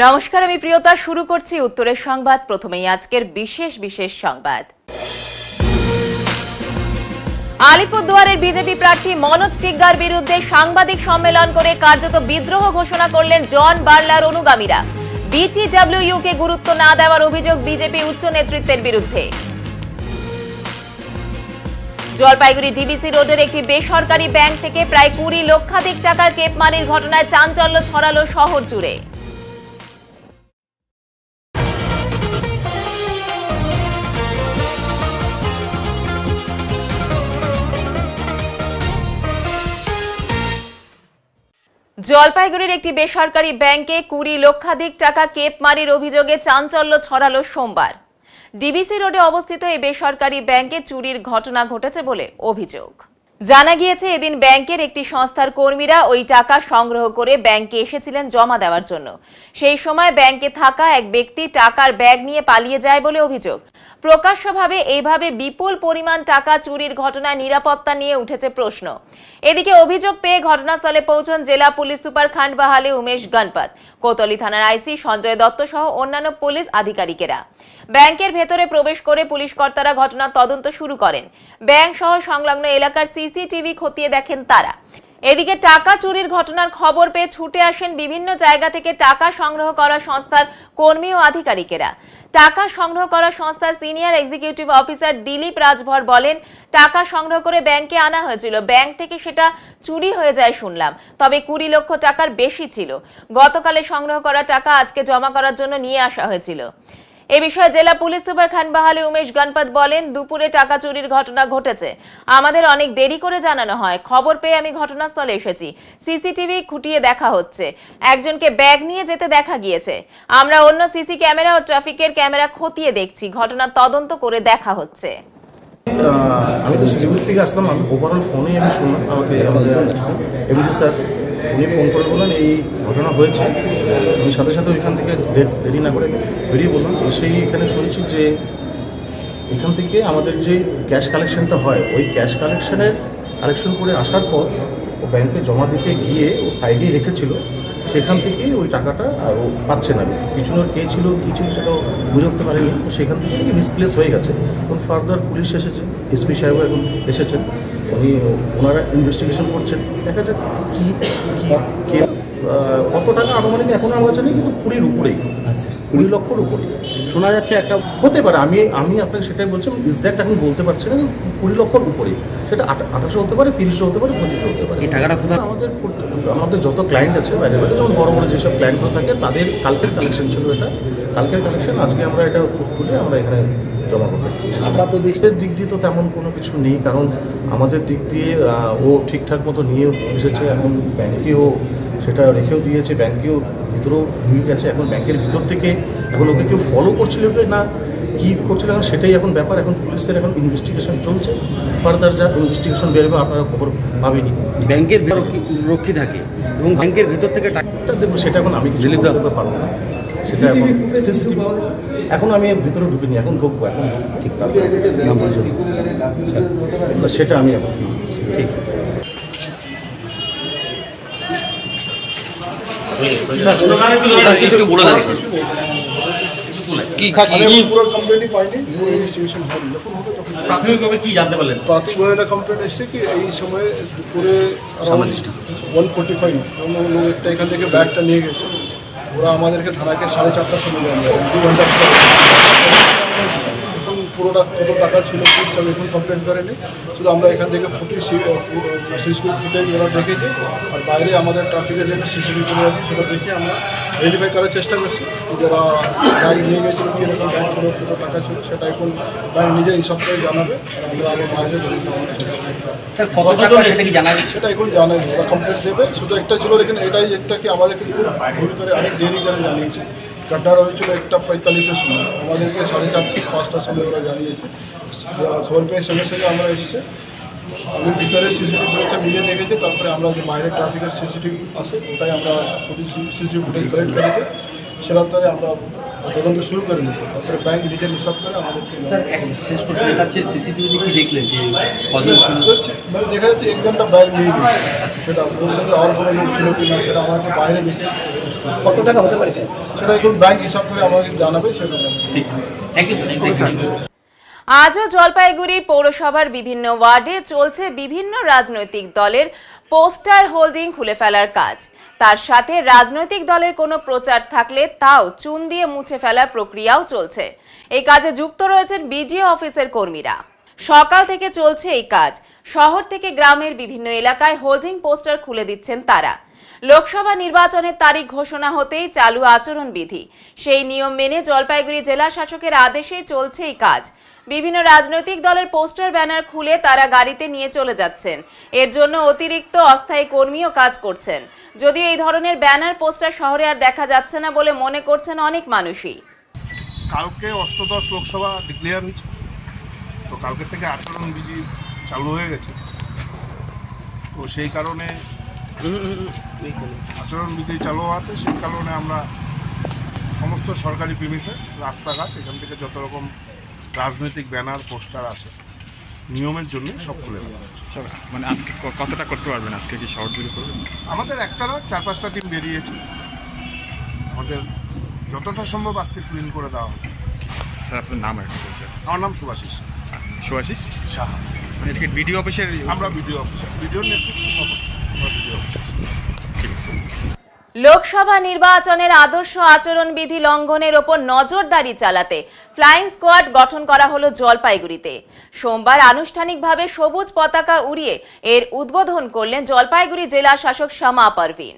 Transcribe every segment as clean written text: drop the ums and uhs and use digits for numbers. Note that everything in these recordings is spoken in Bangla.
নমস্কার, আমি প্রিয়তা। শুরু করছি উত্তরের সংবাদ। প্রথমেই আজকের বিশেষ সংবাদ। আলিপুরদুয়ারের বিজেপি প্রার্থী মনোজ টিগ্গার বিরুদ্ধে সাংবাদিক সম্মেলন করে কার্যত বিদ্রোহ ঘোষণা করলেন জন বার্লার অনুগামীরা। বিটিডব্লিউইউ কে গুরুত্ব না দেওয়ার অভিযোগ বিজেপি উচ্চ নেতৃত্বের বিরুদ্ধে। জলপাইগুড়ি ডিবিসি রোডের একটি বেসরকারি ব্যাংক থেকে প্রায় 20 লক্ষাধিক টাকার কেপমানির ঘটনায় চাঞ্চল্য ছড়ালো শহর জুড়ে। জলপাইগুড়ির একটি বেসরকারি ব্যাংকে 20 লক্ষাধিক টাকা কেপমারির অভিযোগে চাঞ্চল্য ছড়ালো সোমবার। ডিবিসি রোডে অবস্থিত এই বেসরকারি ব্যাংকে চুরির ঘটনা ঘটেছে বলে অভিযোগ। জানা গিয়েছে, এদিন ব্যাংকের একটি সংস্থার কর্মীরা ওই টাকা সংগ্রহ করে ব্যাংকে এসেছিলেন জমা দেওয়ার জন্য। সেই সময় ব্যাংকে থাকা এক ব্যক্তি টাকার ব্যাগ নিয়ে পালিয়ে যায় বলে অভিযোগ। প্রকাশ্যভাবে এইভাবে বিপুল পরিমাণ টাকা চুরির ঘটনায় নিরাপত্তা নিয়ে উঠেছে প্রশ্ন। এদিকে অভিযোগ পেয়ে ঘটনাস্থলে পৌঁছন জেলা পুলিশ সুপার খান্ডবাহালি উমেশ গণপত, কোতোয়ালি থানার আইসি সঞ্জয় দত্ত সহ অন্যান্য পুলিশ আধিকারিকেরা। ব্যাংকের ভেতরে প্রবেশ করে পুলিশ কর্তারা ঘটনার তদন্ত শুরু করেন। ব্যাংক সহ সংলগ্ন এলাকার সিসিটিভি খতিয়ে দেখেন তারা। এদিকে টাকা চুরির ঘটনার খবর পেয়ে ছুটে আসেন বিভিন্ন জায়গা থেকে টাকা সংগ্রহ করা সংস্থার কর্মী ও আধিকারিকেরা। টাকা সংগ্রহ করা সংস্থার senior executive officer Dilip Rajbhar বলেন, টাকা সংগ্রহ করে ব্যাংকে আনা হয়েছিল, ব্যাংক থেকে সেটা চুরি হয়ে যায় শুনলাম, তবে 20 লক্ষ টাকার বেশি ছিল। গতকালে সংগ্রহ করা টাকা আজকে জমা করার জন্য নিয়ে আসা হয়েছিল। এ বিষয়ে জেলা পুলিশ সুপার খানবাহালি উমেশ গণপত বলেন, দুপুরে টাকা চুরির ঘটনা ঘটেছে, আমাদের অনেক দেরি করে জানানো হয়। খবর পেয়ে আমি ঘটনাস্থলে এসেছি, সিসিটিভি খুঁটিয়ে দেখা হচ্ছে, একজনকে ব্যাগ নিয়ে যেতে দেখা গিয়েছে। আমরা অন্য সিসি ক্যামেরা ও ট্রাফিকের ক্যামেরা খতিয়ে দেখছি, ঘটনার তদন্ত করে দেখা হচ্ছে। আমি তো শিলিগুড়ি থেকে আসলাম, আমি ওভারঅল ফোনে আমি শুনলাম, আমাকে আমাদের এমডি স্যার উনি ফোন করে বললেন এই ঘটনা হয়েছে। আমি সাথে সাথে ওইখান থেকে দেরি না করে বেরিয়ে বললাম। এসেই এখানে শুনছি যে এখান থেকে আমাদের যে ক্যাশ কালেকশনটা হয়, ওই ক্যাশ কালেকশন করে আসার পর ও ব্যাংকে জমা দিতে গিয়ে ও সাইডে রেখেছিল, সেখান থেকে ওই টাকাটা আর ও পাচ্ছে না। পিছনের কে ছিল কী ছিল সেটাও বুঝে উঠতে পারেনি, তো সেখান থেকে মিসপ্লেস হয়ে গেছে। এখন ফার্দার পুলিশ এসেছে, এসপি সাহেবও এখন এসেছেন, ওনারা ইনভেস্টিগেশন করছেন। দেখা যাক কী কত টাকা আনুমানিক এখন আমার কাছে নেই, কিন্তু 20-র উপরেই। আচ্ছা, 20 লক্ষর উপরেই শোনা যাচ্ছে। একটা হতে পারে, আমি আপনাকে সেটাই বলছি, এক্স্যাক্ট এখন বলতে পারছি না। 20 লক্ষর উপরেই, সেটা 2800 হতে পারে, 3000 হতে পারে, 2500 হতে পারে। এই টাকাটা কোথায় আমাদের যত ক্লায়েন্ট আছে বাইরে বাইরে, যেমন বড় বড় যেসব ক্লায়েন্টগুলো থাকে, তাদের কালকের কালেকশন ছিল এটা। কালকের কালেকশন আজকে আমরা এটা তুলে আমরা এখানে জমা করতে। আমরা তো দেশের দিক দিয়ে তো তেমন কোনো কিছু নেই, কারণ আমাদের দিক দিয়ে ও ঠিকঠাক মতো নিয়ে এসেছে। এখন ব্যাংকেও সেটা রেখেও দিয়েছে, ব্যাংকেও ভিতরেও নিয়ে গেছে। এখন ব্যাংকের ভিতর থেকে এখন ওকে কেউ ফলো করছিল না কী করছিল, এখন সেটাই এখন ব্যাপার। এখন পুলিশের এখন ইনভেস্টিগেশন চলছে, ফার্দার যা ইনভেস্টিগেশন বেরোবে আপনারা খবর পাবেনি। ব্যাংকের রক্ষী থাকে এবং ব্যাংকের ভিতর থেকে টাকাটা দেখবো, সেটা এখন আমি কিছু বলতে পারবো না। সেটা এখন সিসিটিভি, এখন আমি ভিতরে ঢুকিনি, এখন ঢুকবো। এখন ঠিক সেটা আমি এখন ঠিক প্রাথমিকভাবে কি জানতে পারলেন? প্রাথমিকভাবে একটা কমপ্লেন এসছে কি এই সময় দুপুরে 1:45 একটা এখান থেকে ব্যাগটা নিয়ে গেছে। ওরা আমাদেরকে থানাকে 4:30টার সময় দেওয়া 2 ঘন্টা। এখন পুরোটা কত টাকা ছিল সব এখন কমপ্লেন করেনি, শুধু আমরা এখান থেকে সিসিটিভি ফুটেজ ওরা দেখেছি, আর বাইরে আমাদের ট্রাফিকের জন্য সিসিটিভি চলে আছে, সেটা দেখে আমরা ভেরিফাই করার চেষ্টা করছি। যারা ব্যাগ নিয়ে গেছিল, কীরকম ব্যাগ ছিল, কত টাকা ছিল, সেটা এখন ব্যাগ নিজের হিসাব করে জানাবে। আমরা আবার বাইরে সেটা এখন জানাই, ওরা কমপ্লেন দেবে। শুধু একটা ছিল, লেকিন এটাই একটা কি আমাদেরকে ভুল করে অনেক দেরি করে জানিয়েছে। গড্ডার হয়েছিল 1:45-এর সময়, আমাদেরকে 4:30-5টার সময় ওরা জানিয়েছে। খবর পেয়ে সঙ্গে সঙ্গে আমরা এসেছি। আমি ভিতরে সিসিটিভি ফুটেজটা মিলিয়ে দেখেছি, তারপরে আমরা যে বাইরের ট্রাফিকের সিসিটিভি আছে ওটাই আমরা সিসিটিভি ফুটেজ কালেক্ট করেছি। সেটার পরে আমরা তদন্ত শুরু করে দিত, তারপরে ব্যাংক নিজের হিসাব করে আমাদেরকে। স্যার, শেষ প্রশ্ন, এটা হচ্ছে সিসিটিভিতে কি দেখলেন যে কজন মানে দেখা যাচ্ছে একজনটা ব্যাগ নিয়ে গেছে। সেটা ওর সঙ্গে আর কোনো লোক ছিল কি না সেটা আমাকে বাইরে দেখে কত টাকা হতে পারে সেটা এখন ব্যাংক হিসাব করে আমাকে জানাবে, সেটা ঠিক। Thank you sir. আজও জলপাইগুড়ি পৌরসভার বিভিন্ন ওয়ার্ডে চলছে বিভিন্ন রাজনৈতিক দলের পোস্টার হোল্ডিং খুলে ফেলার কাজ। তার সাথে রাজনৈতিক দলের কোনো প্রচার থাকলে তাও চুন দিয়ে মুছে ফেলার প্রক্রিয়াও চলছে। এই কাজে যুক্ত রয়েছেন বিডিও অফিসের কর্মীরা। সকাল থেকে চলছে এই কাজ। শহর থেকে গ্রামের বিভিন্ন এলাকায় হোল্ডিং পোস্টার খুলে দিচ্ছেন তারা। লোকসভা নির্বাচনের তারিখ ঘোষণা হতেই চালু আচরণবিধি, সেই নিয়ম মেনে জলপাইগুড়ি জেলা শাসকের আদেশেই চলছে এই কাজ। বিভিন্ন রাজনৈতিক দলের পোস্টার ব্যানার খুলে তারা গাড়িতে নিয়ে চলে যাচ্ছেন। এর জন্য অতিরিক্ত অস্থায়ী কর্মীও কাজ করছেন। যদিও এই ধরনের ব্যানার পোস্টার শহরে আর দেখা যাচ্ছে না বলে মনে করছেন অনেক মানুষই। কালকে অষ্টদশ লোকসভা ডিক্লেয়ার হয়েছে, তো কালকে থেকে আচরণবিধি চালু হয়ে গেছে। তো সেই কারণে আচরণবিধি চালু হওয়াতে সেই কারণে আমরা সমস্ত সরকারি প্রিমিসেস, রাস্তাঘাট, এখান থেকে যত রকম রাজনৈতিক ব্যানার পোস্টার আছে নিয়মের জন্য সব খুলে দেওয়া হচ্ছে। মানে আজকে কতটা করতে পারবেন? আজকে কি শহর জুড়ে করবেন? আমাদের একটা না 4-5টা টিম বেরিয়েছে, আমাদের যতটা সম্ভব আজকে ক্লিন করে দেওয়া হবে। স্যার আপনার নাম একটা বলছেন? আমার নাম সুভাষিস সাহা। মানে এটাকে বিডিও অফিসের? আমরা বিডিও অফিসার, বিডিওর নেতৃত্বে সব আমরা বিডিও অফিসার। ঠিক আছে। লোকসভা নির্বাচনের আদর্শ আচরণবিধি লঙ্ঘনের ওপর নজরদারি চালাতে ফ্লাইং স্কোয়াড গঠন করা হলো জলপাইগুড়িতে। সোমবার আনুষ্ঠানিকভাবে সবুজ পতাকা উড়িয়ে এর উদ্বোধন করলেন জলপাইগুড়ি জেলা শাসক শামা পারভিন।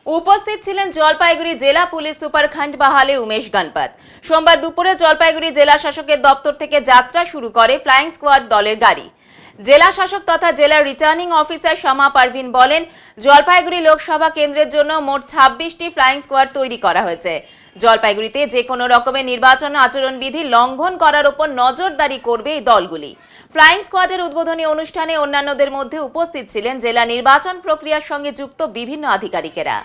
উপস্থিত ছিলেন জলপাইগুড়ি জেলা পুলিশ সুপার খণ্ডবাহালে উমেশ গণপত। সোমবার দুপুরে জলপাইগুড়ি জেলা শাসকের দপ্তর থেকে যাত্রা শুরু করে ফ্লাইং স্কোয়াড দলের গাড়ি। জেলা শাসক তথা জেলা রিটার্নিং অফিসার শামা পারভিন বলেন, জলপাইগুড়ি লোকসভা কেন্দ্রের জন্য মোট 26টি ফ্লাইং স্কোয়াড তৈরি করা হয়েছে। জলপাইগুড়িতে যে কোনো রকমের নির্বাচন আচরণবিধি লঙ্ঘন করার উপর নজরদারি করবে এই দলগুলি। ফ্লাইং স্কোয়াডের উদ্বোধনী অনুষ্ঠানে অন্যান্যদের মধ্যে উপস্থিত ছিলেন জেলা নির্বাচন প্রক্রিয়ার সঙ্গে যুক্ত বিভিন্ন আধিকারিকেরা।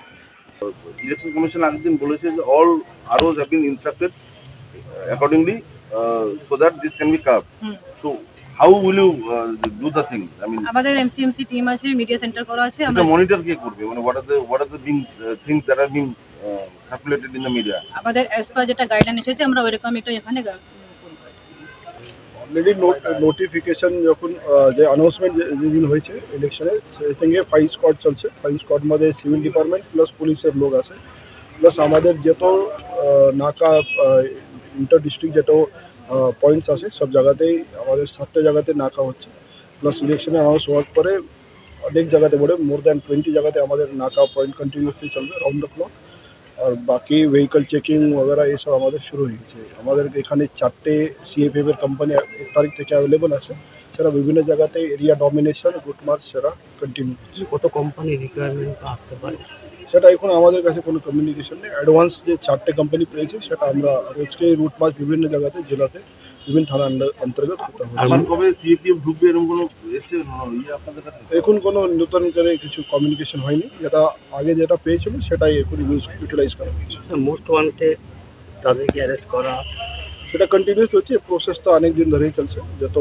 ইলেকশন কমিশন আগের দিন বলেছে যে all AROs have been instructed accordingly so that this can be curbed. So how will you do the thing? I mean, আমাদের এমসিএমসি টিম আছে, মিডিয়া সেন্টার করা আছে। আমরা মনিটর কে করবে? মানে what are the things that are being circulated in the media? আমাদের as per যেটা গাইডলাইন এসেছে আমরা ওইরকম একটা এখানে অলরেডি নোটিফিকেশন যখন যে অ্যানাউন্সমেন্ট যেদিন হয়েছে ইলেকশনে, সেই সঙ্গে 5 স্কোয়াড চলছে। 5 স্কোয়াড মধ্যে সিভিল ডিপার্টমেন্ট প্লাস পুলিশের লোক আছে, প্লাস আমাদের যত নাকা ইন্টার ডিস্ট্রিক্ট যত পয়েন্টস আছে সব জায়গাতেই আমাদের 7টা জায়গাতে নাকা হচ্ছে। প্লাস ইলেকশনে অ্যানাউন্স হওয়ার পরে অনেক জায়গাতে বলে মোর দ্যান 20 জায়গাতে আমাদের নাকা পয়েন্ট কন্টিনিউসলি চলবে রাউন্ড দ্য ক্লক। আর বাকি ভেহিকল চেকিং वगैरह এসব আমাদের শুরু হয়ে গেছে। আমাদের এখানে 4টে সিএফএফ এর কোম্পানি 1 তারিখ থেকে অ্যাভেলেবল আছে, সেটা বিভিন্ন জায়গাতে এরিয়া ডমিনেশন রুট মার্চ সেটা কন্টিনিউ। কত কোম্পানি রিকোয়ারমেন্ট আসতে পারে সেটা এখন আমাদের কাছে কোনো কমিউনিকেশন নেই। অ্যাডভান্স যে 4টে কোম্পানি পেয়েছে সেটা আমরা রোজকে রুট মার্চ বিভিন্ন জায়গাতে জেলাতে বিভিন্ন থানা অন্তর্গত করতে হবে। আর কবে সিএপিএফ ঢুকবে এরকম কোনো এসে আপনাদের কাছে? এখন কোনো নতুন করে কিছু কমিউনিকেশন হয়নি, যেটা আগে যেটা পেয়েছিল সেটাই এখন ইউটিলাইজ করা হয়েছে। মোস্ট ওয়ান্টেড তাদেরকে অ্যারেস্ট করা সেটা কন্টিনিউস হচ্ছে, প্রসেস তো অনেক দিন ধরেই চলছে। যত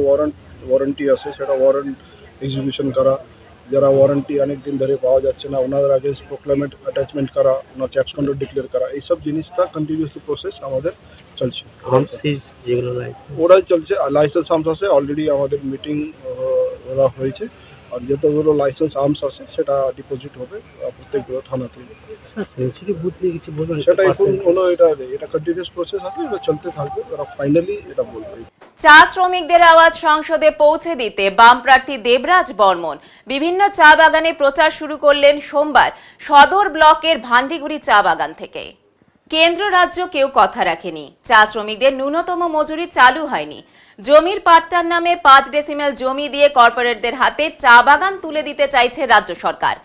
ওয়ারেন্টি আছে সেটা ওয়ারেন্ট এক্সিকিউশন করা, যারা ওয়ারেন্টি অনেক দিন ধরে পাওয়া যাচ্ছে না ওনাদের আগে প্রোক্লেমেন্ট অ্যাটাচমেন্ট করা, ওনার ক্যাপস কন্ট্রোল ডিক্লেয়ার করা, এইসব জিনিসটা কন্টিনিউসলি প্রসেস আমাদের চলছে। ওরাই চলছে। লাইসেন্স আর্মস আছে, অলরেডি আমাদের মিটিং ওরা হয়েছে। আর যতগুলো লাইসেন্স আর্মস আছে সেটা ডিপোজিট হবে প্রত্যেকগুলো থানাতে। সেটা এখন কোনো এটা কন্টিনিউস প্রসেস আছে, এটা চলতে থাকবে, ওরা ফাইনালি এটা বলবে। চা শ্রমিকদের আওয়াজ সংসদে পৌঁছে দিতে বাম প্রার্থী দেবরাজ বর্মন বিভিন্ন চা বাগানে প্রচার শুরু করলেন সোমবার সদর ব্লকের ভান্ডিগুড়ি চা বাগান থেকে। কেন্দ্র রাজ্য কেউ কথা রাখেনি, চা শ্রমিকদের ন্যূনতম মজুরি চালু হয়নি। জমির পাট্টার নামে 5 ডেসিমেল জমি দিয়ে কর্পোরেটদের হাতে চা বাগান তুলে দিতে চাইছে রাজ্য সরকার।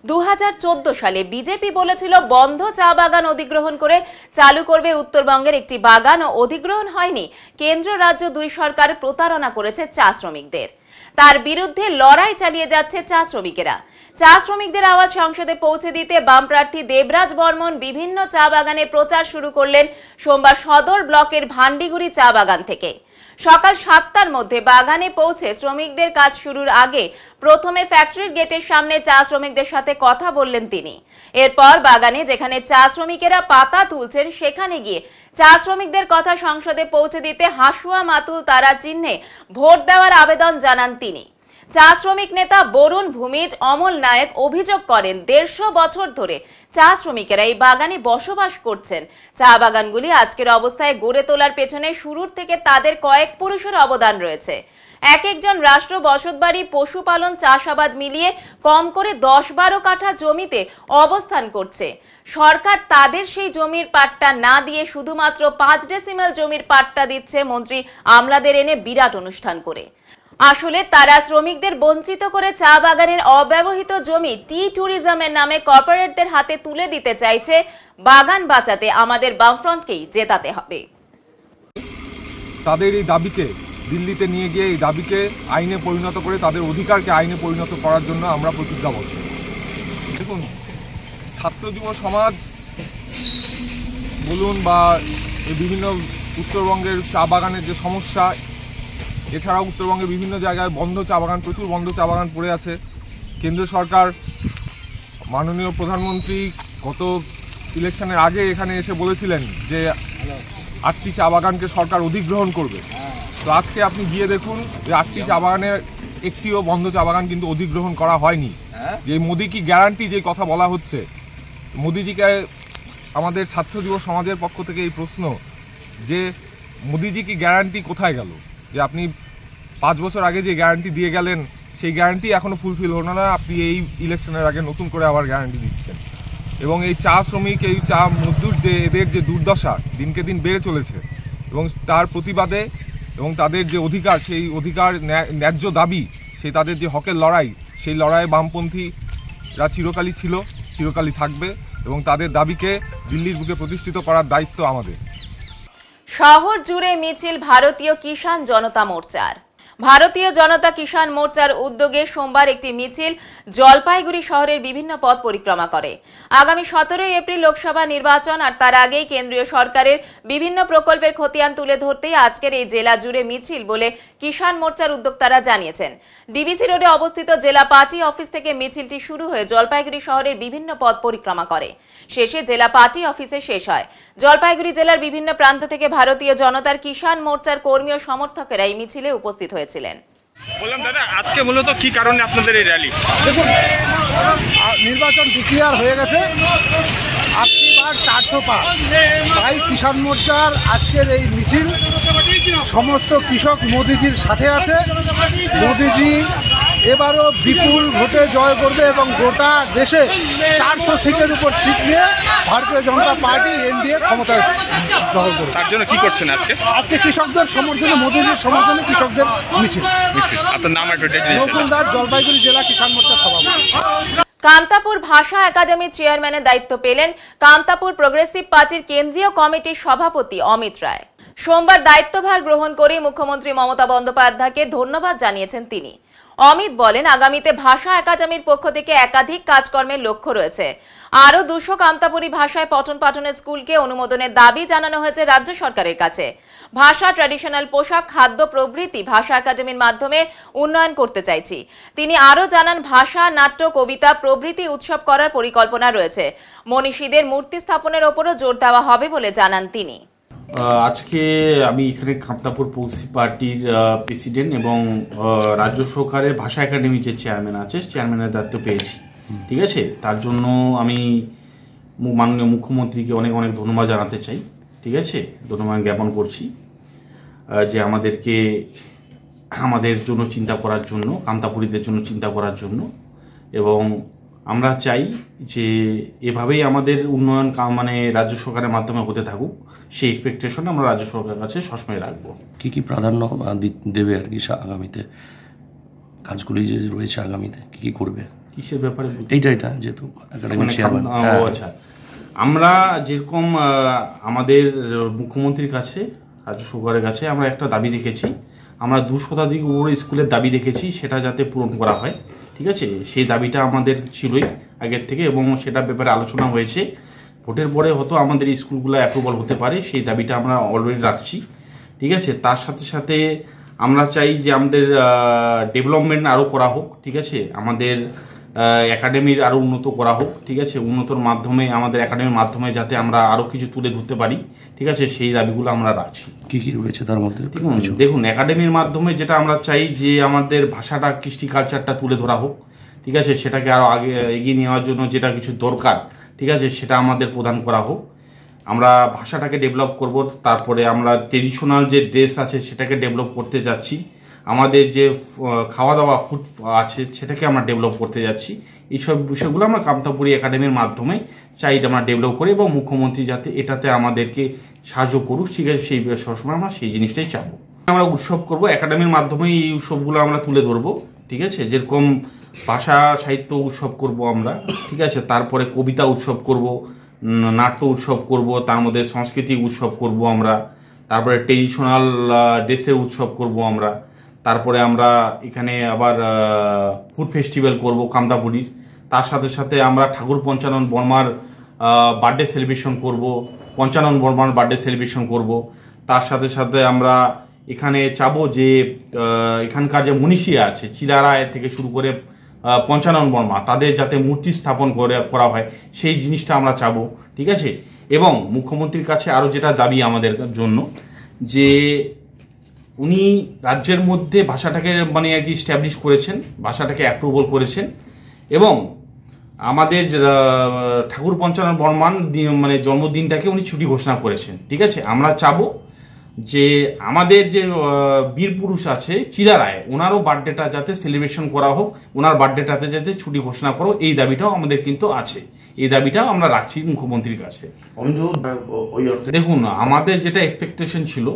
2014 সালে বিজেপি বলেছিল বন্ধ চা বাগান অধিগ্রহণ করে চালু করবে উত্তরবঙ্গের একটি বাগান, ও অধিগ্রহণ হয়নি। কেন্দ্র রাজ্য দুই সরকার প্রতারণা করেছে চা শ্রমিকদের। তার বিরুদ্ধে লড়াই চালিয়ে যাচ্ছে চা শ্রমিকেরা। চা শ্রমিকদের আওয়াজ সংসদে পৌঁছে দিতে বাম প্রার্থী দেবরাজ বর্মন বিভিন্ন চা বাগানে প্রচার শুরু করলেন সোমবার সদর ব্লকের ভান্ডিগুড়ি চা বাগান থেকে। সকাল 7টার মধ্যে বাগানে পৌঁছে শ্রমিকদের কাজ শুরুর আগে প্রথমে ফ্যাক্টরির গেটের সামনে চা শ্রমিকদের সাথে কথা বললেন তিনি। এরপর বাগানে যেখানে চা শ্রমিকেরা পাতা তুলছেন সেখানে গিয়ে চা শ্রমিকদের কথা সংসদে পৌঁছে দিতে হাসুয়া মাতুল তারা চিহ্নে ভোট দেওয়ার আবেদন জানান তিনি। চা শ্রমিক নেতা বরুণ ভূমিজ অমল নায়ক অভিযোগ করেন 150 বছর ধরে চা শ্রমিকেরা এই বাগানে বসবাস করছেন। চা বাগানগুলি আজকের অবস্থায় গড়ে তোলার পেছনে শুরুর থেকে তাদের কয়েক পুরুষের অবদান রয়েছে। এক একজন রাষ্ট্র, বসতবাড়ি, পশুপালন, চাষাবাদ মিলিয়ে কম করে 10-12 কাঠা জমিতে অবস্থান করছে। সরকার তাদের সেই জমির পাট্টা না দিয়ে শুধুমাত্র 5 ডেসিমেল জমির পাট্টা দিচ্ছে মন্ত্রী আমলাদের এনে বিরাট অনুষ্ঠান করে। আসলে তারা শ্রমিকদের বঞ্চিত করে চা বাগানের অব্যবহৃত জমি টি ট্যুরিজমের নামে কর্পোরেটদের হাতে তুলে দিতে চাইছে। বাগান বাঁচাতে আমাদের বামফ্রন্টকেই জেতাতে হবে। তাদের এই দাবিকে দিল্লিতে নিয়ে গিয়ে এই দাবিকে আইনে পরিণত করে তাদের অধিকারকে আইনে পরিণত করার জন্য আমরা প্রতিজ্ঞাবদ্ধ। দেখুন, ছাত্র যুব সমাজ বলুন বা এই বিভিন্ন উত্তরবঙ্গের চা বাগানের যে সমস্যা, এছাড়াও উত্তরবঙ্গের বিভিন্ন জায়গায় বন্ধ চা বাগান, প্রচুর বন্ধ চা বাগান পড়ে আছে। কেন্দ্র সরকার, মাননীয় প্রধানমন্ত্রী গত ইলেকশনের আগে এখানে এসে বলেছিলেন যে 8টি চা বাগানকে সরকার অধিগ্রহণ করবে। তো আজকে আপনি গিয়ে দেখুন যে 8টি চা বাগানের একটিও বন্ধ চা বাগান কিন্তু অধিগ্রহণ করা হয়নি। যে মোদি কি গ্যারান্টি যে কথা বলা হচ্ছে, মোদিজিকে আমাদের ছাত্র যুব সমাজের পক্ষ থেকে এই প্রশ্ন যে মোদিজি কি গ্যারান্টি কোথায় গেল? যে আপনি 5 বছর আগে যে গ্যারান্টি দিয়ে গেলেন সেই গ্যারান্টি এখনও ফুলফিল হলো না, আপনি এই ইলেকশনের আগে নতুন করে আবার গ্যারান্টি দিচ্ছেন। এবং এই চা শ্রমিক, এই চা মজদুর যে এদের যে দুর্দশা দিনকে দিন বেড়ে চলেছে এবং তার প্রতিবাদে এবং তাদের যে অধিকার, সেই অধিকার ন্যায্য দাবি, সেই তাদের যে হকের লড়াই, সেই লড়াইয়ে বামপন্থীরা চিরকালই ছিল, চিরকালই থাকবে এবং তাদের দাবিকে দিল্লির বুকে প্রতিষ্ঠিত করার দায়িত্ব আমাদের। শহর জুড়ে মিছিল ভারতীয় কিষাণ জনতা মোর্চার। ভারতীয় জনতা কিষাণ মোর্চার উদ্যোগে সোমবার একটি মিছিল জলপাইগুড়ি শহরের বিভিন্ন পথ পরিক্রমা করে। আগামী 17 এপ্রিল লোকসভা নির্বাচন আর তার আগেই কেন্দ্রীয় সরকারের বিভিন্ন প্রকল্পের খতিয়ান তুলে ধরতেই আজকের এই জেলা জুড়ে মিছিল বলে কিষাণ মোর্চার উদ্যোক্তারা জানিয়েছেন। ডিবিসি রোডে অবস্থিত জেলা পার্টি অফিস থেকে মিছিলটি শুরু হয়ে জলপাইগুড়ি শহরের বিভিন্ন পথ পরিক্রমা করে। শেষে জেলা পার্টি অফিসে শেষ হয়। জলপাইগুড়ি জেলার বিভিন্ন প্রান্ত থেকে ভারতীয় জনতার কিষাণ মোর্চার কর্মী ও সমর্থকেরা এই মিছিলে উপস্থিত হয়েছিলেন। বললাম দাদা, আজকে মূলত কি কারণে আপনাদের এই র্যালি? দেখুন, নির্বাচন ডিক্লেয়ার হয়ে গেছে, আপনি বার 400 পার, তাই কিষাণ মোর্চার আজকের এই মিছিল সমস্ত কৃষক মোদিজির সাথে আছে। মোদিজি এবারও বিপুল ভোটে জয় করবে এবং গোটা দেশে 400 সিটের উপর সিট নিয়ে ভারতীয় জনতা পার্টি এনডিএ ক্ষমতায় দখল করবে। তার জন্য কি করছেন আজকে? আজকে কৃষকদের সমর্থনে, মোদিজির সমর্থনে কৃষকদের মিছিল। আপনার নাম একটু? নকুল দাস, জলপাইগুড়ি জেলা কিষাণ মোর্চার সভাপতি। কামতাপুর ভাষা একাডেমির চেয়ারম্যানের দায়িত্ব পেলেন কামতাপুর প্রোগ্রেসিভ পার্টির কেন্দ্রীয় কমিটির সভাপতি অমিত রায়। সোমবার দায়িত্বভার গ্রহণ করে মুখ্যমন্ত্রী মমতা বন্দ্যোপাধ্যায়কে ধন্যবাদ জানিয়েছেন তিনি। অমিত বলেন, আগামীতে ভাষা একাডেমির পক্ষ থেকে একাধিক কাজকর্মের লক্ষ্য রয়েছে। আরও 200 কামতাপুরী ভাষায় পঠন পাঠনের স্কুলকে অনুমোদনের দাবি জানানো হয়েছে রাজ্য সরকারের কাছে। ভাষা, ট্র্যাডিশনাল পোশাক, খাদ্য প্রভৃতি ভাষা একাডেমির মাধ্যমে উন্নয়ন করতে চাইছি। তিনি আরও জানান, ভাষা, নাট্য, কবিতা প্রভৃতি উৎসব করার পরিকল্পনা রয়েছে। মনীষীদের মূর্তি স্থাপনের ওপরও জোর দেওয়া হবে বলে জানান তিনি। আজকে আমি এখানে কামতাপুর প্রোগ্রেসিভ পার্টির প্রেসিডেন্ট এবং রাজ্য সরকারের ভাষা একাডেমির যে চেয়ারম্যান আছে, চেয়ারম্যানের দায়িত্ব পেয়েছি। ঠিক আছে, তার জন্য আমি মাননীয় মুখ্যমন্ত্রীকে অনেক অনেক ধন্যবাদ জানাতে চাই। ঠিক আছে, ধন্যবাদ জ্ঞাপন করছি যে আমাদের জন্য চিন্তা করার জন্য, কামতাপুরীদের জন্য চিন্তা করার জন্য। এবং আমরা চাই যে এভাবেই আমাদের উন্নয়ন মানে রাজ্য সরকারের মাধ্যমে হতে থাকুক, সেই এক্সপেকটেশন আমরা রাজ্য সরকারের কাছে সবসময় রাখবো। কি কি প্রাধান্য দেবে আর কি আগামীতে কাজগুলি যে রয়েছে, আগামীতে কি কি করবে, কিসের ব্যাপারে? এইটা যেহেতু আচ্ছা, আমরা যেরকম আমাদের মুখ্যমন্ত্রীর কাছে, রাজ্য সরকারের কাছে আমরা একটা দাবি রেখেছি, আমরা 2 শতাধিক উপরে স্কুলের দাবি রেখেছি, সেটা যাতে পূরণ করা হয়। ঠিক আছে, সেই দাবিটা আমাদের ছিলই আগের থেকে এবং সেটার ব্যাপারে আলোচনা হয়েছে। ভোটের পরে হয়তো আমাদের স্কুলগুলো অ্যাপ্রুভাল হতে পারে, সেই দাবিটা আমরা অলরেডি রাখছি। ঠিক আছে। তার সাথে সাথে আমরা চাই যে আমাদের ডেভেলপমেন্ট আরও করা হোক, ঠিক আছে, আমাদের একাডেমির আরও উন্নত করা হোক, ঠিক আছে, উন্নতর মাধ্যমে আমাদের একাডেমির মাধ্যমে যাতে আমরা আরও কিছু তুলে ধরতে পারি, ঠিক আছে, সেই দাবিগুলো আমরা রাখছি। কী কী রয়েছে তার মধ্যে? দেখুন, একাডেমির মাধ্যমে যেটা আমরা চাই যে আমাদের ভাষাটা, কৃষ্টি কালচারটা তুলে ধরা হোক, ঠিক আছে, সেটাকে আরও আগে এগিয়ে নেওয়ার জন্য যেটা কিছু দরকার, ঠিক আছে, সেটা আমাদের প্রদান করা হোক। আমরা ভাষাটাকে ডেভেলপ করব, তারপরে আমরা ট্রেডিশনাল যে ড্রেস আছে সেটাকে ডেভেলপ করতে যাচ্ছি, আমাদের যে খাওয়া দাওয়া ফুড আছে সেটাকে আমরা ডেভেলপ করতে যাচ্ছি। এইসব বিষয়গুলো আমরা কামতাপুরী একাডেমির মাধ্যমে চাই আমরা ডেভেলপ করি এবং মুখ্যমন্ত্রী যাতে এটাতে আমাদেরকে সাহায্য করুক, ঠিক আছে, সেই সবসময় আমরা সেই জিনিসটাই চাবো। আমরা উৎসব করব, একাডেমির মাধ্যমে এই উৎসবগুলো আমরা তুলে ধরবো, ঠিক আছে, যেরকম ভাষা সাহিত্য উৎসব করব আমরা, ঠিক আছে, তারপরে কবিতা উৎসব করব, নাট্য উৎসব করব, তার মধ্যে সাংস্কৃতিক উৎসব করব আমরা, তারপরে ট্রেডিশনাল ড্রেসের উৎসব করব আমরা, তারপরে আমরা এখানে আবার ফুড ফেস্টিভ্যাল করব কামতাপুরীর। তার সাথে সাথে আমরা ঠাকুর পঞ্চানন বর্মার বার্থডে সেলিব্রেশন করব, পঞ্চানন বর্মার বার্থডে সেলিব্রেশন করব। তার সাথে সাথে আমরা এখানে চাবো যে এখানকার যে মনীষী আছে চিলারায় থেকে শুরু করে পঞ্চানন বর্মা, তাদের যাতে মূর্তি স্থাপন করা হয় সেই জিনিসটা আমরা চাবো, ঠিক আছে। এবং মুখ্যমন্ত্রীর কাছে আরও যেটা দাবি আমাদের জন্য, যে উনি রাজ্যের মধ্যে ভাষাটাকে মানে আর কি স্ট্যাবলিশ করেছেন, ভাষাটাকে অ্যাপ্রুভাল করেছেন এবং আমাদের ঠাকুর পঞ্চানন বর্মান মানে জন্মদিনটাকে উনি ছুটি ঘোষণা করেছেন, ঠিক আছে। আমরা চাবো যে আমাদের যে বীর পুরুষ আছে চিলারায়, ওনারও বার্থডেটা যাতে সেলিব্রেশন করা হোক, ওনার বার্থডেটাতে যাতে ছুটি ঘোষণা করো, এই দাবিটাও আমাদের কিন্তু আছে, এই দাবিটাও আমরা রাখছি মুখ্যমন্ত্রীর কাছে। দেখুন, আমাদের যেটা এক্সপেকটেশন ছিল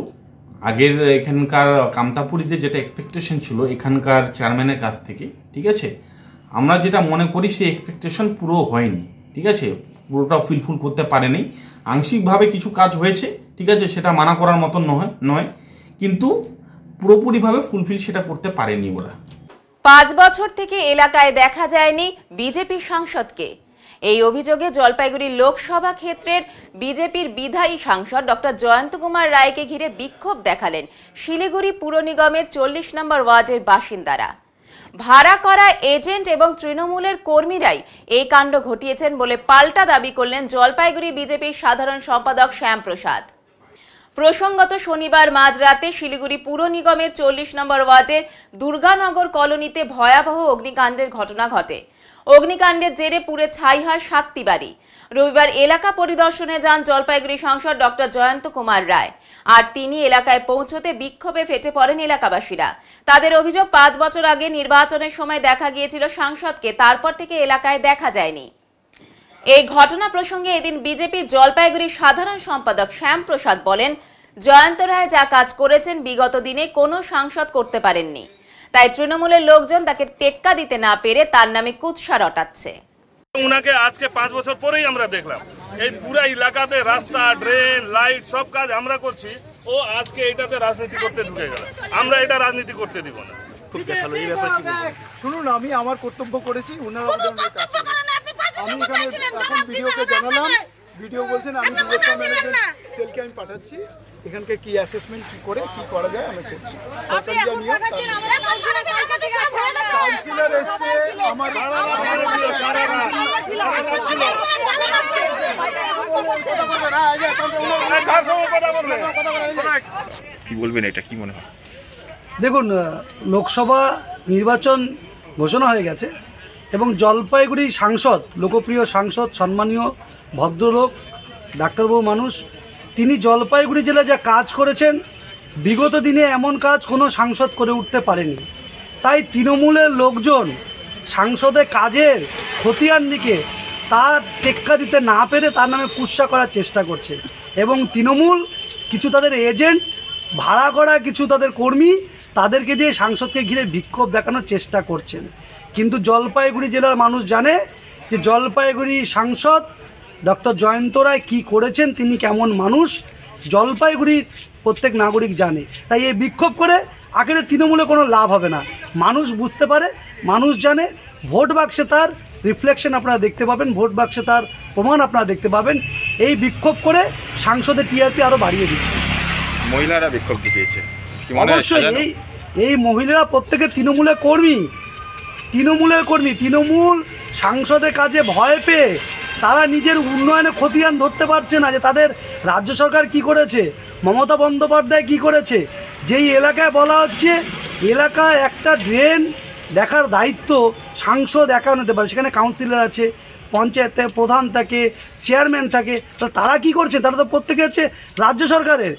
আগের এখানকার কামতাপুরীতে, যেটা এক্সপেকটেশন ছিল এখানকার চেয়ারম্যানের কাছ থেকে, ঠিক আছে, আমরা যেটা মনে করি সেই এক্সপেকটেশন পুরো হয়নি, ঠিক আছে, পুরোটা ফুলফিল করতে পারেনি, আংশিকভাবে কিছু কাজ হয়েছে, ঠিক আছে, সেটা মানা করার মতন নয়, কিন্তু পুরোপুরিভাবে ফুলফিল সেটা করতে পারেনি ওরা। 5 বছর থেকে এলাকায় দেখা যায়নি বিজেপি সাংসদকে। এই অভিযোগে জলপাইগুড়ি লোকসভা ক্ষেত্রের বিজেপির বিধায়ী সাংসদ ডক্টর জয়ন্ত কুমার রায়কে ঘিরে বিক্ষোভ দেখালেন শিলিগুড়ি পুর নিগমের 40 নম্বর ওয়ার্ডের বাসিন্দারা। ভাড়া করা এজেন্ট এবং তৃণমূলের কর্মীরাই এই কাণ্ড ঘটিয়েছেন বলে পাল্টা দাবি করলেন জলপাইগুড়ি বিজেপির সাধারণ সম্পাদক শ্যামপ্রসাদ। প্রসঙ্গত শনিবার মাঝরাতে শিলিগুড়ি পুর নিগমের 40 নম্বর ওয়ার্ডের দুর্গানগর কলোনিতে ভয়াবহ অগ্নিকাণ্ডের ঘটনা ঘটে। অগ্নিকাণ্ডের জেরে পুড়ে ছাই হয় 7টি বাড়ি। রবিবার এলাকা পরিদর্শনে যান জলপাইগুড়ি সাংসদ ডক্টর জয়ন্ত কুমার রায়, আর তিনি এলাকায় পৌঁছতে বিক্ষোভে ফেটে পড়েন এলাকাবাসীরা। তাদের অভিযোগ 5 বছর আগে নির্বাচনের সময় দেখা গিয়েছিল সাংসদকে, তারপর থেকে এলাকায় দেখা যায়নি। এই ঘটনা প্রসঙ্গে এদিন বিজেপির জলপাইগুড়ি সাধারণ সম্পাদক শ্যামপ্রসাদ বলেন, জয়ন্ত রায় যা কাজ করেছেন বিগত দিনে কোনো সাংসদ করতে পারেননি, তাই তৃণমূলের লোকজন তাকে টেক্কা দিতে না পেরে তার নামে কুৎসা রটাচ্ছে। উনাকে আজকে 5 বছর পরেই আমরা দেখলাম এই পুরো এলাকাতে রাস্তা, ড্রেন, লাইট সব কাজ আমরা করছি, ও আজকে এটাতে রাজনীতি করতে ঢুকে গেল। আমরা এটা রাজনীতি করতে দিব না। খুব দেখালো এই ব্যাপার কি বলবো? শুনুন, আমি আমার কর্তব্য করেছি, ওনারা আমি এখানে এখন ভিডিওকে জানালাম, ভিডিও বলছেন আমি ডিরেক্টর ম্যানেজমেন্ট সেলকে আমি পাঠাচ্ছি, এখানকে কি অ্যাসেসমেন্ট কি করে কি করা যায় আমি করছি। কাউন্সিলর এসছে আমার কি বলবেন, এটা কি মনে হয়? দেখুন, লোকসভা নির্বাচন ঘোষণা হয়ে গেছে এবং জলপাইগুড়ি সাংসদ, লোকপ্রিয় সাংসদ, সম্মানীয় ভদ্রলোক, ডাক্তারবাবু মানুষ, তিনি জলপাইগুড়ি জেলায় যা কাজ করেছেন বিগত দিনে এমন কাজ কোনো সাংসদ করে উঠতে পারেনি। তাই তৃণমূলের লোকজন সাংসদের কাজের খতিয়ান দিকে তার টেক্কা দিতে না পেরে তার নামে কুৎসা করার চেষ্টা করছে এবং তৃণমূল কিছু তাদের এজেন্ট, ভাড়া করা কিছু তাদের কর্মী, তাদেরকে দিয়ে সাংসদকে ঘিরে বিক্ষোভ দেখানোর চেষ্টা করছেন। কিন্তু জলপাইগুড়ি জেলার মানুষ জানে যে জলপাইগুড়ি সাংসদ ডক্টর জয়ন্ত রায় কী করেছেন, তিনি কেমন মানুষ, জলপাইগুড়ির প্রত্যেক নাগরিক জানে। তাই এই বিক্ষোভ করে আখেরে তৃণমূলে কোনো লাভ হবে না। মানুষ বুঝতে পারে, মানুষ জানে, ভোট বাক্সে তার রিফ্লেকশন আপনারা দেখতে পাবেন, ভোট বাক্সে তার প্রমাণ আপনারা দেখতে পাবেন। এই বিক্ষোভ করে সাংসদের টিআরপি আরও বাড়িয়ে দিচ্ছে। মহিলারা বিক্ষোভ দেখিয়েছে, কি মনে হয়? অবশ্যই এই মহিলারা প্রত্যেকে তৃণমূলের কর্মী, তৃণমূল সাংসদের কাছে ভয় পেয়ে তারা নিজের উন্নয়নে খতিয়ান ধরতে পারছে না যে তাদের রাজ্য সরকার কি করেছে, মমতা বন্দ্যোপাধ্যায় কি করেছে। যেই এলাকায় বলা হচ্ছে এলাকায় একটা ড্রেন দেখার দায়িত্ব সাংসদ একা নিতে পারে, সেখানে কাউন্সিলর আছে, পঞ্চায়েত থেকে প্রধান থাকে, চেয়ারম্যান থাকে, তারা কি করছে? তারা তো প্রত্যেকে হচ্ছে রাজ্য সরকারের।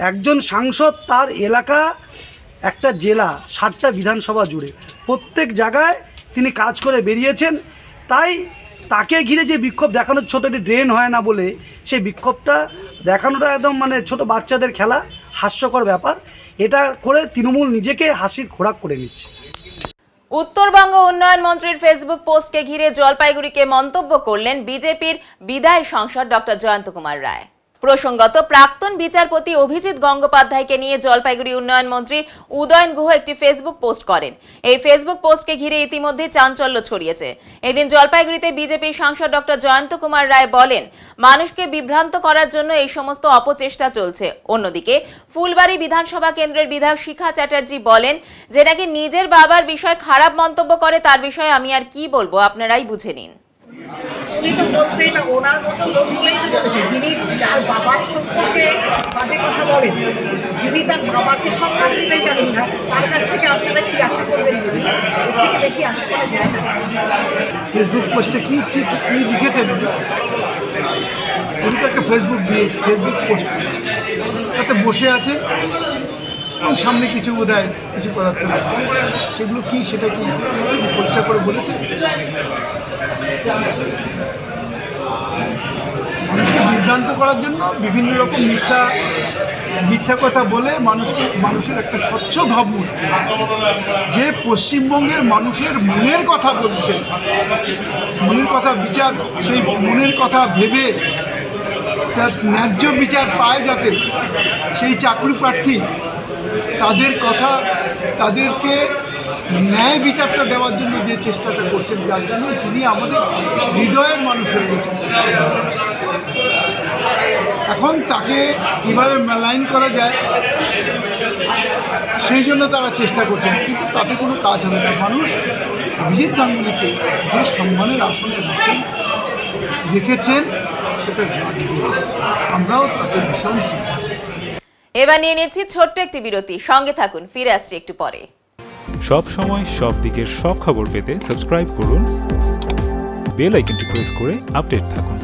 একজন সাংসদ তার এলাকা একটা জেলা 7টা বিধানসভা জুড়ে প্রত্যেক জায়গায় তিনি কাজ করে বেরিয়েছেন। তাই তাকে ঘিরে যে বিক্ষোভ দেখানোর, ছোটো একটি ড্রেন হয় না বলে সেই বিক্ষোভটা দেখানোটা একদম মানে ছোট বাচ্চাদের খেলা, হাস্যকর ব্যাপার। এটা করে তৃণমূল নিজেকে হাসির খোরাক করে নিচ্ছে। উত্তরবঙ্গ উন্নয়ন মন্ত্রীর ফেসবুক পোস্টকে ঘিরে জলপাইগুড়িকে মন্তব্য করলেন বিজেপির বিদায়ী সাংসদ ডক্টর জয়ন্ত কুমার রায়। প্রসঙ্গত, প্রাক্তন বিচারপতি অভিজিৎ গঙ্গোপাধ্যায়কে নিয়ে জলপাইগুড়ি উন্নয়ন মন্ত্রী উদয়ন গুহ একটি ফেসবুক পোস্ট করেন। এই ফেসবুক পোস্টকে ঘিরে ইতিমধ্যে চাঞ্চল্য ছড়িয়েছে। এদিন জলপাইগুড়িতে বিজেপি সাংসদ ডক্টর জয়ন্ত কুমার রায় বলেন, মানুষকে বিভ্রান্ত করার জন্য এই সমস্ত অপচেষ্টা চলছে। অন্যদিকে ফুলবাড়ি বিধানসভা কেন্দ্রের বিধায়ক শিখা চ্যাটার্জি বলেন, যে নাকি নিজের বাবার বিষয়ে খারাপ মন্তব্য করে, তার বিষয়ে আমি আর কি বলবো, আপনারাই বুঝে নিন। উনি তো বলতেই না, ওনার মতো লোক বলেই তো বলেছে, যিনি তার বাবার সম্পর্কে বাজে কথা বলেন, যিনি তার বাবাকে সম্মান দিতেই জানেন না, তার কাছ থেকে আপনারা কি আশা করবেন? এর থেকে বেশি আশা করা যায় না। ফেসবুক পোস্টে কি লিখেছেন? উনি তো একটা ফেসবুক পোস্ট করেছে, তাতে বসে আছে এবং সামনে কিছু বোধহয় কিছু পদার্থ সেগুলো কি, সেটা কি পরিষ্কার করে বলেছে। মানুষকে বিভ্রান্ত করার জন্য বিভিন্ন রকম মিথ্যা কথা বলে মানুষের একটা স্বচ্ছ ভাবমূর্তি, যে পশ্চিমবঙ্গের মানুষের মনের কথা বলছে, মনের কথা বিচার, সেই মনের কথা ভেবে তার ন্যায্য বিচার পায় যাতে সেই চাকরি প্রার্থী, তাদের কথা, তাদেরকে ন্যায় বিচারটা দেওয়ার জন্য যে চেষ্টাটা করছেন, যার জন্য তিনি আমাদের হৃদয়ের মানুষ হয়ে গেছেন। এখন তাকে কীভাবে মেলাইন করা যায় সেই জন্য তারা চেষ্টা করছেন, কিন্তু তাতে কোনো কাজ হবে না। মানুষ অভিজিৎ গাঙ্গুলিকে যে সম্মানের আসনে রেখেছেন সেটা আমরাও তাদের ভীষণ শ্রদ্ধা। এবার নিয়ে নিচ্ছি ছোট্ট একটি বিরতি, সঙ্গে থাকুন, ফিরে আসছি একটু পরে। সব সময় সব দিকের সব খবর পেতে সাবস্ক্রাইব করুন, বেল আইকনটি প্রেস করে আপডেট থাকুন।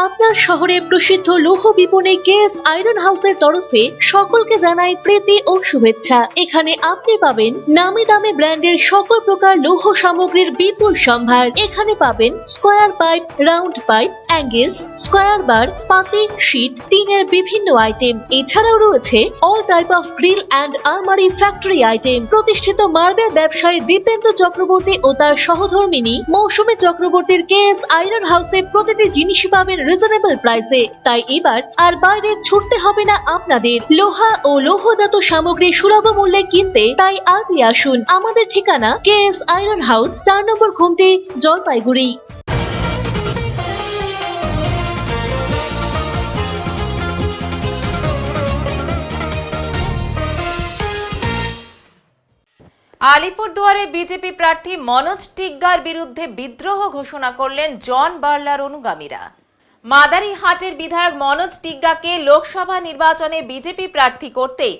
আপনার শহরে প্রসিদ্ধ লৌহ বিপণী কেএস আয়রন হাউসের তরফে সকলকে জানাই প্রীতি ও শুভেচ্ছা। এখানে আপনি পাবেন নামি দামি ব্র্যান্ডের সকল প্রকার লৌহ সামগ্রীর বিপুল সম্ভার। এখানে পাবেন square pipe, round pipe, angles, square bar, পাতি, শীট, টিনের বিভিন্ন আইটেম। এছাড়াও রয়েছে all type of grill and আলমারি ফ্যাক্টরি আইটেম। প্রতিষ্ঠিত মার্বেল ব্যবসায়ী দীপেন্দ্র চক্রবর্তী ও তার সহধর্মিনী মৌসুমী চক্রবর্তীর কেএস আয়রন হাউসে প্রতিটি জিনিসই পাবেন রিজনেবল প্রাইসে। তাই এবার আর বাইরে ছুটতে হবে না আপনাদের। লোহা ও লৌহজাত সামগ্রী সুলভ মূল্যে কিনতে তাই আজই আসুন। আমাদের ঠিকানা কেএস আয়রন হাউস, 4 নম্বর ঘুমটি, জলপাইগুড়ি। আলিপুরদুয়ারে বিজেপি প্রার্থী মনোজ টিগ্গার বিরুদ্ধে বিদ্রোহ ঘোষণা করলেন জন বার্লার অনুগামীরা। মাদারিহাটের বিধায়ক মনোজ টিগ্গাকে লোকসভা নির্বাচনে বিজেপি প্রার্থী করতেই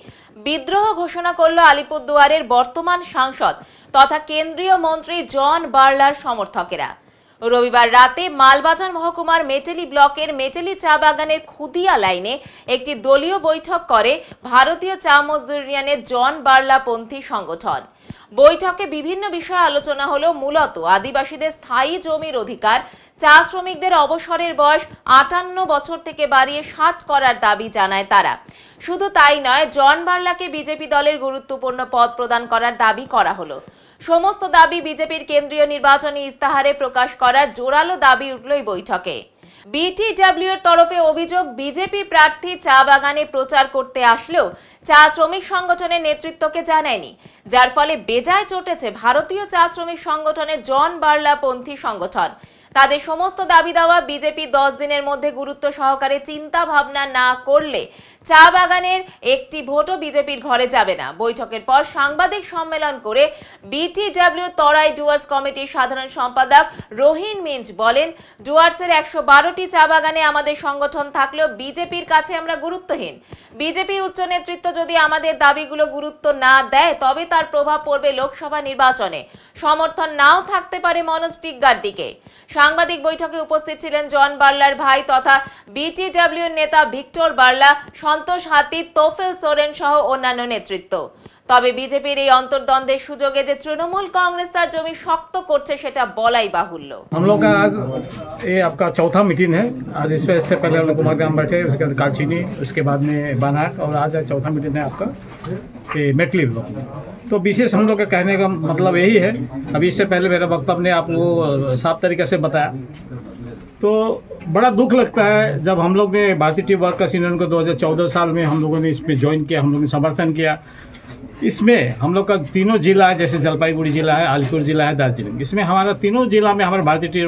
বিদ্রোহ ঘোষণা করল আলিপুরদুয়ারের বর্তমান সাংসদ তথা কেন্দ্রীয় মন্ত্রী জন বার্লার সমর্থকেরা। রবিবার রাতে মালবাজার মহকুমার মেটেলি ব্লকের মেটেলি চা বাগানের খুদিয়া লাইনে একটি দলীয় বৈঠক করে ভারতীয় চা মজদুর ইউনিয়নের জন বার্লা পন্থী সংগঠন। বৈঠকে বিভিন্ন বিষয়ে আলোচনা হলো। মূলত আদিবাসীদের স্থায়ী জমির অধিকার, চা শ্রমিকদের অবসরের বয়স 58 বছর থেকে বাড়িয়ে 60 করার দাবি জানায় তারা। শুধু তাই নয়, জন বার্লাকে বিজেপি দলের গুরুত্বপূর্ণ পদ প্রদান করার দাবি করা হলো। সমস্ত দাবি বিজেপির কেন্দ্রীয় নির্বাচনী ইস্তাহারে প্রকাশ করার জোরালো দাবি উঠল এই বৈঠকে। বিটিডব্লিউ এর তরফে অভিযোগ, বিজেপি প্রার্থী চা বাগানে প্রচার করতে আসলেও চা শ্রমিক সংগঠনের নেতৃত্বকে জানায়নি, যার ফলে বেজায় চটেছে ভারতীয় চা শ্রমিক সংগঠনের জন বার্লা পন্থী সংগঠন। তাদের সমস্ত দাবি দাওয়া বিজেপি 10 দিনের মধ্যে গুরুত্ব সহকারে চিন্তা ভাবনা না করলে চা বাগানের একটি ভোটও বিজেপির ঘরে যাবে না। বৈঠকের পর সাংবাদিক সম্মেলন করে বিটিডব্লিউ তরাই ডুয়ার্স কমিটির সাধারণ সম্পাদক রোহিন মিঞ্জ বলেন, ডুয়ার্সের 112টি চা বাগানে আমাদের সংগঠন থাকলেও বিজেপির কাছে আমরা গুরুত্বহীন। বিজেপি উচ্চ নেতৃত্ব যদি আমাদের দাবিগুলো গুরুত্ব না দেয় তবে তার প্রভাব পড়বে লোকসভা নির্বাচনে। সমর্থন নাও থাকতে পারে মনোজ টিগ্গার দিকে। সাংবাদিক বৈঠকে উপস্থিত ছিলেন জন বার্লার ভাই তথা বিটিডব্লিউ নেতা ভিক্টর বার্লা, সন্তোষ হাতি, তোফেল সোরেন সহ অন্যান্য নেতৃত্ব। তবে বিজেপির এই অন্তর্দ্বন্দ্বের সুযোগে যে তৃণমূল কংগ্রেস তার জমি শক্ত করছে সেটা বলাই বাহুল্য। हम लोग का आज ये आपका चौथा मीटिंग है। आज इससे पहले हम लोग कुमार ग्राम बैठे, उसके बाद कालचीनी, उसके बाद में बानाट और आज चौथा मीटिंग है आपका ये मेटली लोग। तो विशेष हम लोग का कहने का मतलब यही है, अभी इससे पहले मेरा वक्तव्य ने आपको साफ तरीके से बताया। तो बड़ा दुख लगता है जब हम लोग ने भारतीय टी वर्कर्स यूनियन को 2014 साल में हम लोगों ने इसमें ज्वाइन किया, हम लोगों ने समर्थन किया। इसमें हम लोग का तीनों जिला है, जैसे जलपाईगुड़ी जिला है, अलीपुर जिला है, दार्जिलिंग, इसमें हमारा तीनों जिला में हमारा भारतीय टी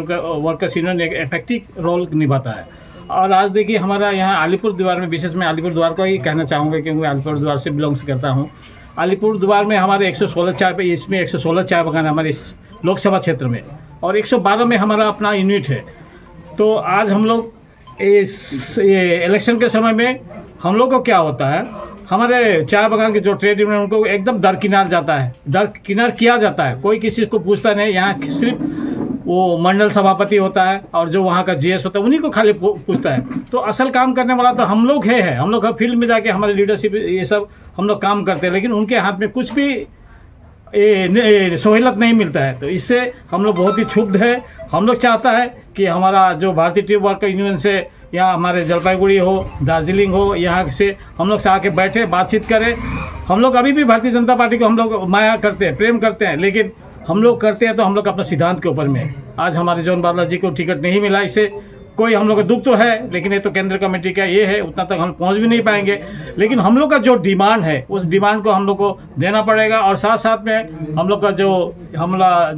वर्कर्स यूनियन एक इफेक्टिव रोल निभाता है। और आज देखिए हमारा यहाँ अलीपुर द्वार में, विशेष मैं अलीपुर द्वार का ही कहना चाहूँगा क्योंकि मैं अलीपुर द्वार से बिलोंग्स करता हूँ। अलीपुर द्वार में हमारे 116 चाय, इसमें 116 चाय बागान हमारे इस लोकसभा क्षेत्र में, और 112 में हमारा अपना यूनिट है। तो आज हम लोग इस इलेक्शन के समय में हम लोग को क्या होता है, हमारे चाय बागान के जो ट्रेड यूनियन उनको एकदम दरकिनार जाता है, दरकिनार किया जाता है। कोई किसी को पूछता नहीं। यहाँ सिर्फ वो मंडल सभापति होता है और जो वहाँ का जीएस होता है उन्हीं को खाली पूछता है। तो असल काम करने वाला तो हम लोग है। हम लोग फील्ड में जाके हमारे लीडरशिप ये सब हम लोग काम करते हैं, लेकिन उनके हाथ में कुछ भी सहूलत नहीं मिलता है। तो इससे हम लोग बहुत ही क्षुब्ध है। हम लोग चाहता है कि हमारा जो भारतीय टी वर्कर यूनियन से या हमारे जलपाईगुड़ी हो, दार्जिलिंग हो, यहाँ से हम लोग से आके बैठे, बातचीत करें। हम लोग अभी भी भारतीय जनता पार्टी को हम लोग माया करते हैं, प्रेम करते हैं, लेकिन हम लोग करते हैं तो हम लोग अपना सिद्धांत के ऊपर में। आज हमारे जॉन बार्ला जी को टिकट नहीं मिला, इससे कोई हम लोग का दुख तो है, लेकिन ये तो केंद्र कमेटी का ये है, उतना तक हम पहुंच भी नहीं पाएंगे। लेकिन हम लोग का जो डिमांड है उस डिमांड को हम लोग को देना पड़ेगा। और साथ साथ में हम लोग का जो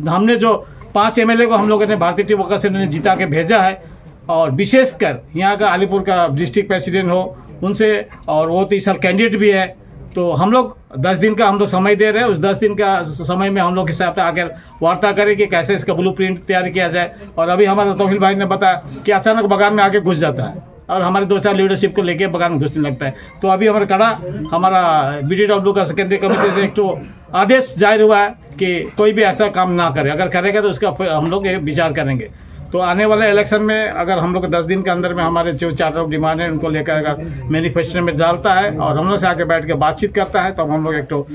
हमने जो 5 MLA को हम लोगों ने भारतीय टी वर्कर्स ने जिता के भेजा है, और विशेषकर यहाँ का अलीपुर का डिस्ट्रिक्ट प्रेसिडेंट हो उनसे, और वो तो इस साल कैंडिडेट भी है। तो हम लोग 10 दिन का हम लोग समय दे रहे हैं। उस 10 दिन का समय में हम लोग के साथ आकर वार्ता करें कि कैसे इसका ब्लूप्रिंट तैयार किया जाए। और अभी हमारे तोहिल भाई ने बताया कि अचानक बगान में आके घुस जाता है और हमारे 2-4 लीडरशिप को लेके बगान में घुसने लगता है। तो अभी हमारा BTW का केंद्रीय कमेटी से एक तो आदेश जारी हुआ है कि कोई भी ऐसा काम ना करे, अगर करेगा तो उसका हम लोग विचार करेंगे। तो आने वाले इलेक्शन में अगर हम लोग 10 दिन के अंदर में हमारे जो 4 डिमांड है उनको लेकर अगर मैनिफेस्टो में डालता है और हम लोग से आके बैठ के बातचीत करता है, तो हम लोग एक तो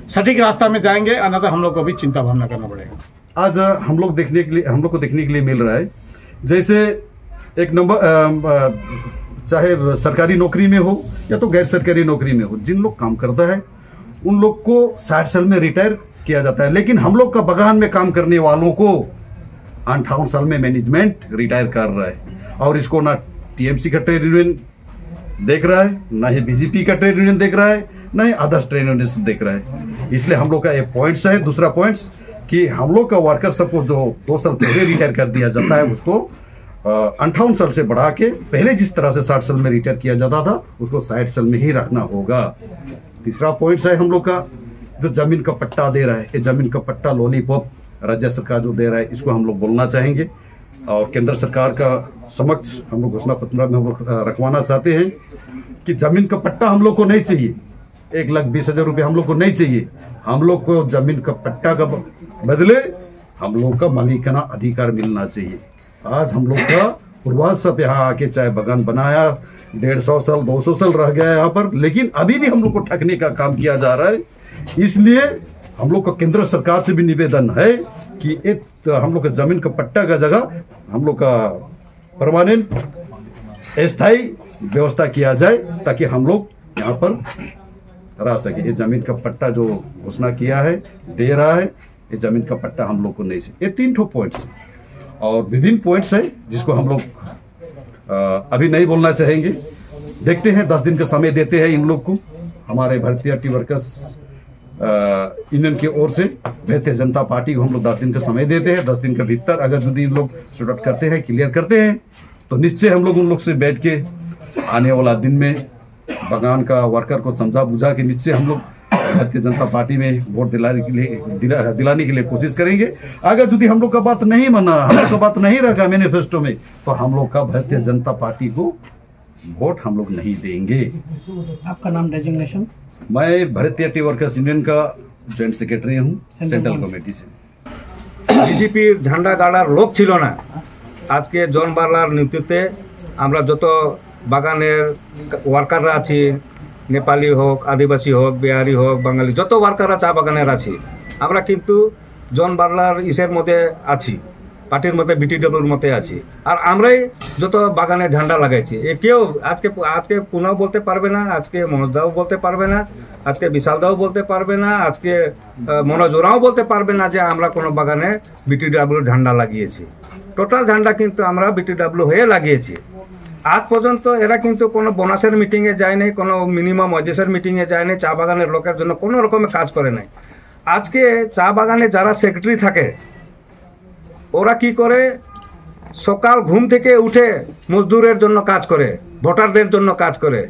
सटीक रास्ता में जाएंगे, अन्यथा हम लोग को भी चिंता भावना करना पड़ेगा। आज हम लोग को देखने के लिए मिल रहा है, जैसे एक नंबर चाहे सरकारी नौकरी में हो या तो गैर सरकारी नौकरी में हो, जिन लोग काम करता है उन लोग को 60 साल में रिटायर किया जाता है। लेकिन हम लोग का बगान में काम करने वालों को 58 साल में मैनेजमेंट रिटायर कर रहा है, और इसको ना TMC का ट्रेड यूनियन देख रहा है, ना ही BJP का ट्रेड यूनियन देख रहा है, ना ही अदर्स ट्रेड यूनियन देख रहा है। इसलिए हम लोग का एक पॉइंट्स है। दूसरा पॉइंट्स कि हम लोग का वर्कर सबको जो 2 साल पहले रिटायर कर दिया जाता है उसको 58 साल से बढ़ा के पहले जिस तरह से 60 साल में रिटायर किया जाता था उसको 60 साल में ही रखना होगा। तीसरा पॉइंट्स है हम लोग का जो जमीन का पट्टा दे रहा है, ये जमीन का पट्टा लॉलीपॉप राज्य सरकार जो दे रहा है इसको हम लोग बोलना चाहेंगे, और केंद्र सरकार का समक्ष हम लोग घोषणा पत्र में हम लोग रखवाना चाहते हैं कि जमीन का पट्टा हम लोग को नहीं चाहिए। 1,20,000 रुपये हम लोग को नहीं चाहिए। हम लोग को जमीन का पट्टा का बदले हम लोग का मालिकाना अधिकार मिलना चाहिए। आज हम लोग का पूर्वज सब यहाँ आके चाय बागान बनाया, 150 साल 200 साल रह गया यहाँ पर, लेकिन अभी भी हम लोग को ठगने का काम किया जा रहा है। इसलिए हम लोग का केंद्र सरकार से भी निवेदन है कि एक हम लोग का जमीन का पट्टा का जगह हम लोग का परमानेंट स्थायी व्यवस्था किया जाए ताकि हम लोग यहाँ पर रह सके। ये जमीन का पट्टा जो घोषणा किया है दे रहा है, ये जमीन का पट्टा हम लोग को नहीं से। ये 3 पॉइंट्स है और विभिन्न पॉइंट्स है जिसको हम लोग अभी नहीं बोलना चाहेंगे। देखते हैं 10 दिन का समय देते हैं इन लोग को, हमारे भारतीय टी वर्कर्स यूनियन की ओर से भारतीय जनता पार्टी को हम लोग 10 दिन का समय देते हैं। 10 दिन के भीतर अगर यदि इन लोग शूट आउट करते हैं, क्लियर करते हैं, तो निश्चय हम लोग उन लोग से बैठ के आने वाला दिन में बगान का वर्कर को समझा बुझा के निश्चय हम लोग भारतीय जनता पार्टी में वोट दिलाने के लिए कोशिश करेंगे। अगर यदि हम लोग का बात नहीं माना, हम लोग का बात नहीं रखा मैनिफेस्टो में, तो हम लोग का भारतीय जनता पार्टी को वोट हम लोग नहीं देंगे। आपका नाम, डेजिग्नेशन? मैं भारतीय टी वर्कर्स यूनियन का जॉइंट सेक्रेटरी हूँ सेंट्रल कमेटी से। বিজেপি ঝান্ডা গাড়ার লোক ছিল না। আজকে জন বার্লার নেতৃত্বে আমরা যত বাগানের ওয়ার্কাররা আছি, নেপালি হোক, আদিবাসী হোক, বিহারি হোক, বাঙালি যত ওয়ার্কাররা চা বাগানের আছি, আমরা কিন্তু জন বার্লার ইসের মধ্যে আছি, পার্টির মধ্যে বিটিডব্লিউর মধ্যে আছি। আর আমরাই যত বাগানে ঝান্ডা লাগাইছি। এ কেউ আজকে পুনঃ বলতে পারবে না, আজকে মনোজদাও বলতে পারবে না, আজকে বিশালদাও বলতে পারবে না, আজকে মনোজোরাও বলতে পারবে না যে আমরা কোনো বাগানে বিটিডব্লিউর ঝান্ডা লাগিয়েছি। টোটাল ঝান্ডা কিন্তু আমরা বিটিডব্লিউ হয়ে লাগিয়েছি। আজ পর্যন্ত এরা কিন্তু কোনো বোনাসের মিটিংয়ে যায় নাই, কোনো মিনিমাম ওয়েজেসের মিটিংয়ে যায় নাই, চা বাগানের লোকের জন্য কোনো রকমের কাজ করে নাই। আজকে চা বাগানে যারা সেক্রেটারি থাকে ওরা কি করে, সকাল ঘুম থেকে উঠে মজদুরের জন্য কাজ করে, ভোটারদের জন্য কাজ করে।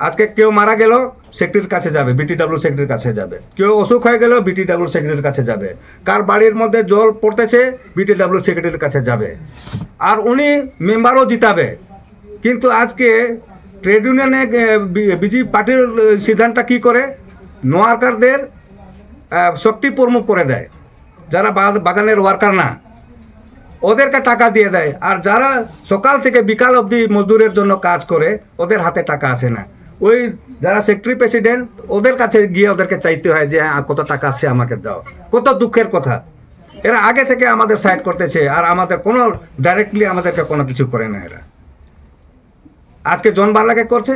আজকে কেউ মারা গেল সেক্রেটারির কাছে যাবে, বিটিডব্লিউ সেক্রেটারির কাছে যাবে, কেউ অসুখ হয়ে গেল বিটিডব্লিউ সেক্রেটারির কাছে যাবে, কার বাড়ির মধ্যে জল পড়তেছে বিটিডব্লিউ সেক্রেটারির কাছে যাবে, আর উনি মেম্বারও জিতাবে। কিন্তু আজকে ট্রেড ইউনিয়নে বিজেপি পার্টির সিদ্ধান্ত কি করে, নোয়ারকারদের শক্তি প্রমুখ করে দেয়, যারা বাগানের ওয়ার্কার না ওদেরকে টাকা দিয়ে দেয়, আর যারা সকাল থেকে বিকাল অবধি মজদুরের জন্য কাজ করে ওদের হাতে টাকা আসে না। ওই যারা সেক্রেটারি প্রেসিডেন্ট ওদের কাছে গিয়ে ওদেরকে চাইতে হয় যে কত টাকা আসছে আমাকে দাও। কত দুঃখের কথা, এরা আগে থেকে আমাদের সাইড করতেছে আর আমাদের কোনো ডাইরেক্টলি আমাদেরকে কোনো কিছু করে না। এরা আজকে জন বার্লাকে করছে,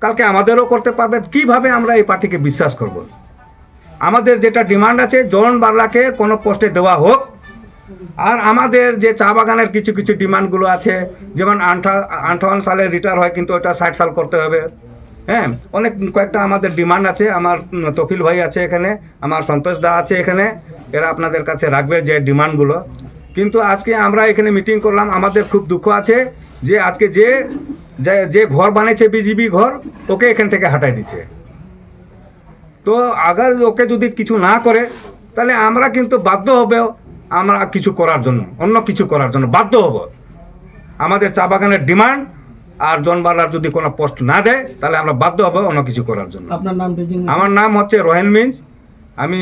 কালকে আমাদেরও করতে পারবে। কিভাবে আমরা এই পার্টিকে বিশ্বাস করব? আমাদের যেটা ডিমান্ড আছে জন বার্লাকে কোনো পোস্টে দেওয়া হোক, আর আমাদের যে চা বাগানের কিছু কিছু ডিমান্ডগুলো আছে, যেমন 58 সালে রিটায়ার হয় কিন্তু ওটা 60 সাল করতে হবে। হ্যাঁ, অনেক কয়েকটা আমাদের ডিমান্ড আছে। আমার তফিল ভাই আছে এখানে, আমার সন্তোষ দা আছে এখানে, এরা আপনাদের কাছে রাখবে যে ডিমান্ডগুলো। কিন্তু আজকে আমরা এখানে মিটিং করলাম, আমাদের খুব দুঃখ আছে যে আজকে যে ঘর বানিয়েছে বিজেপি ঘর, ওকে এখান থেকে হাঁটাই দিচ্ছে। তো আগার ওকে যদি কিছু না করে তাহলে আমরা কিন্তু বাধ্য হবে, আমরা কিছু করার জন্য, অন্য কিছু করার জন্য বাধ্য হব। আমাদের চা বাগানের ডিমান্ড আর জন বার্লার যদি কোনো পোস্ট না দেয় তাহলে আমরা বাধ্য হব অন্য কিছু করার জন্য। আপনার নাম? আমার নাম হচ্ছে রোহেন মিঞ্জ। আমি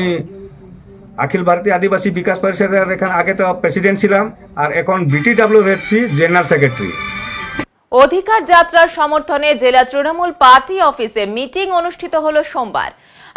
अखिल भारतीय आदिवासी विकास परिषद आगे तो प्रेसिडेंट ছিলাম আর এখন বিটিডব্লিউ হচ্ছি জেনারেল সেক্রেটারি। অধিকার যাত্রার সমর্থনে জেলা তৃণমূল পার্টি অফিসে মিটিং অনুষ্ঠিত হলো সোমবার।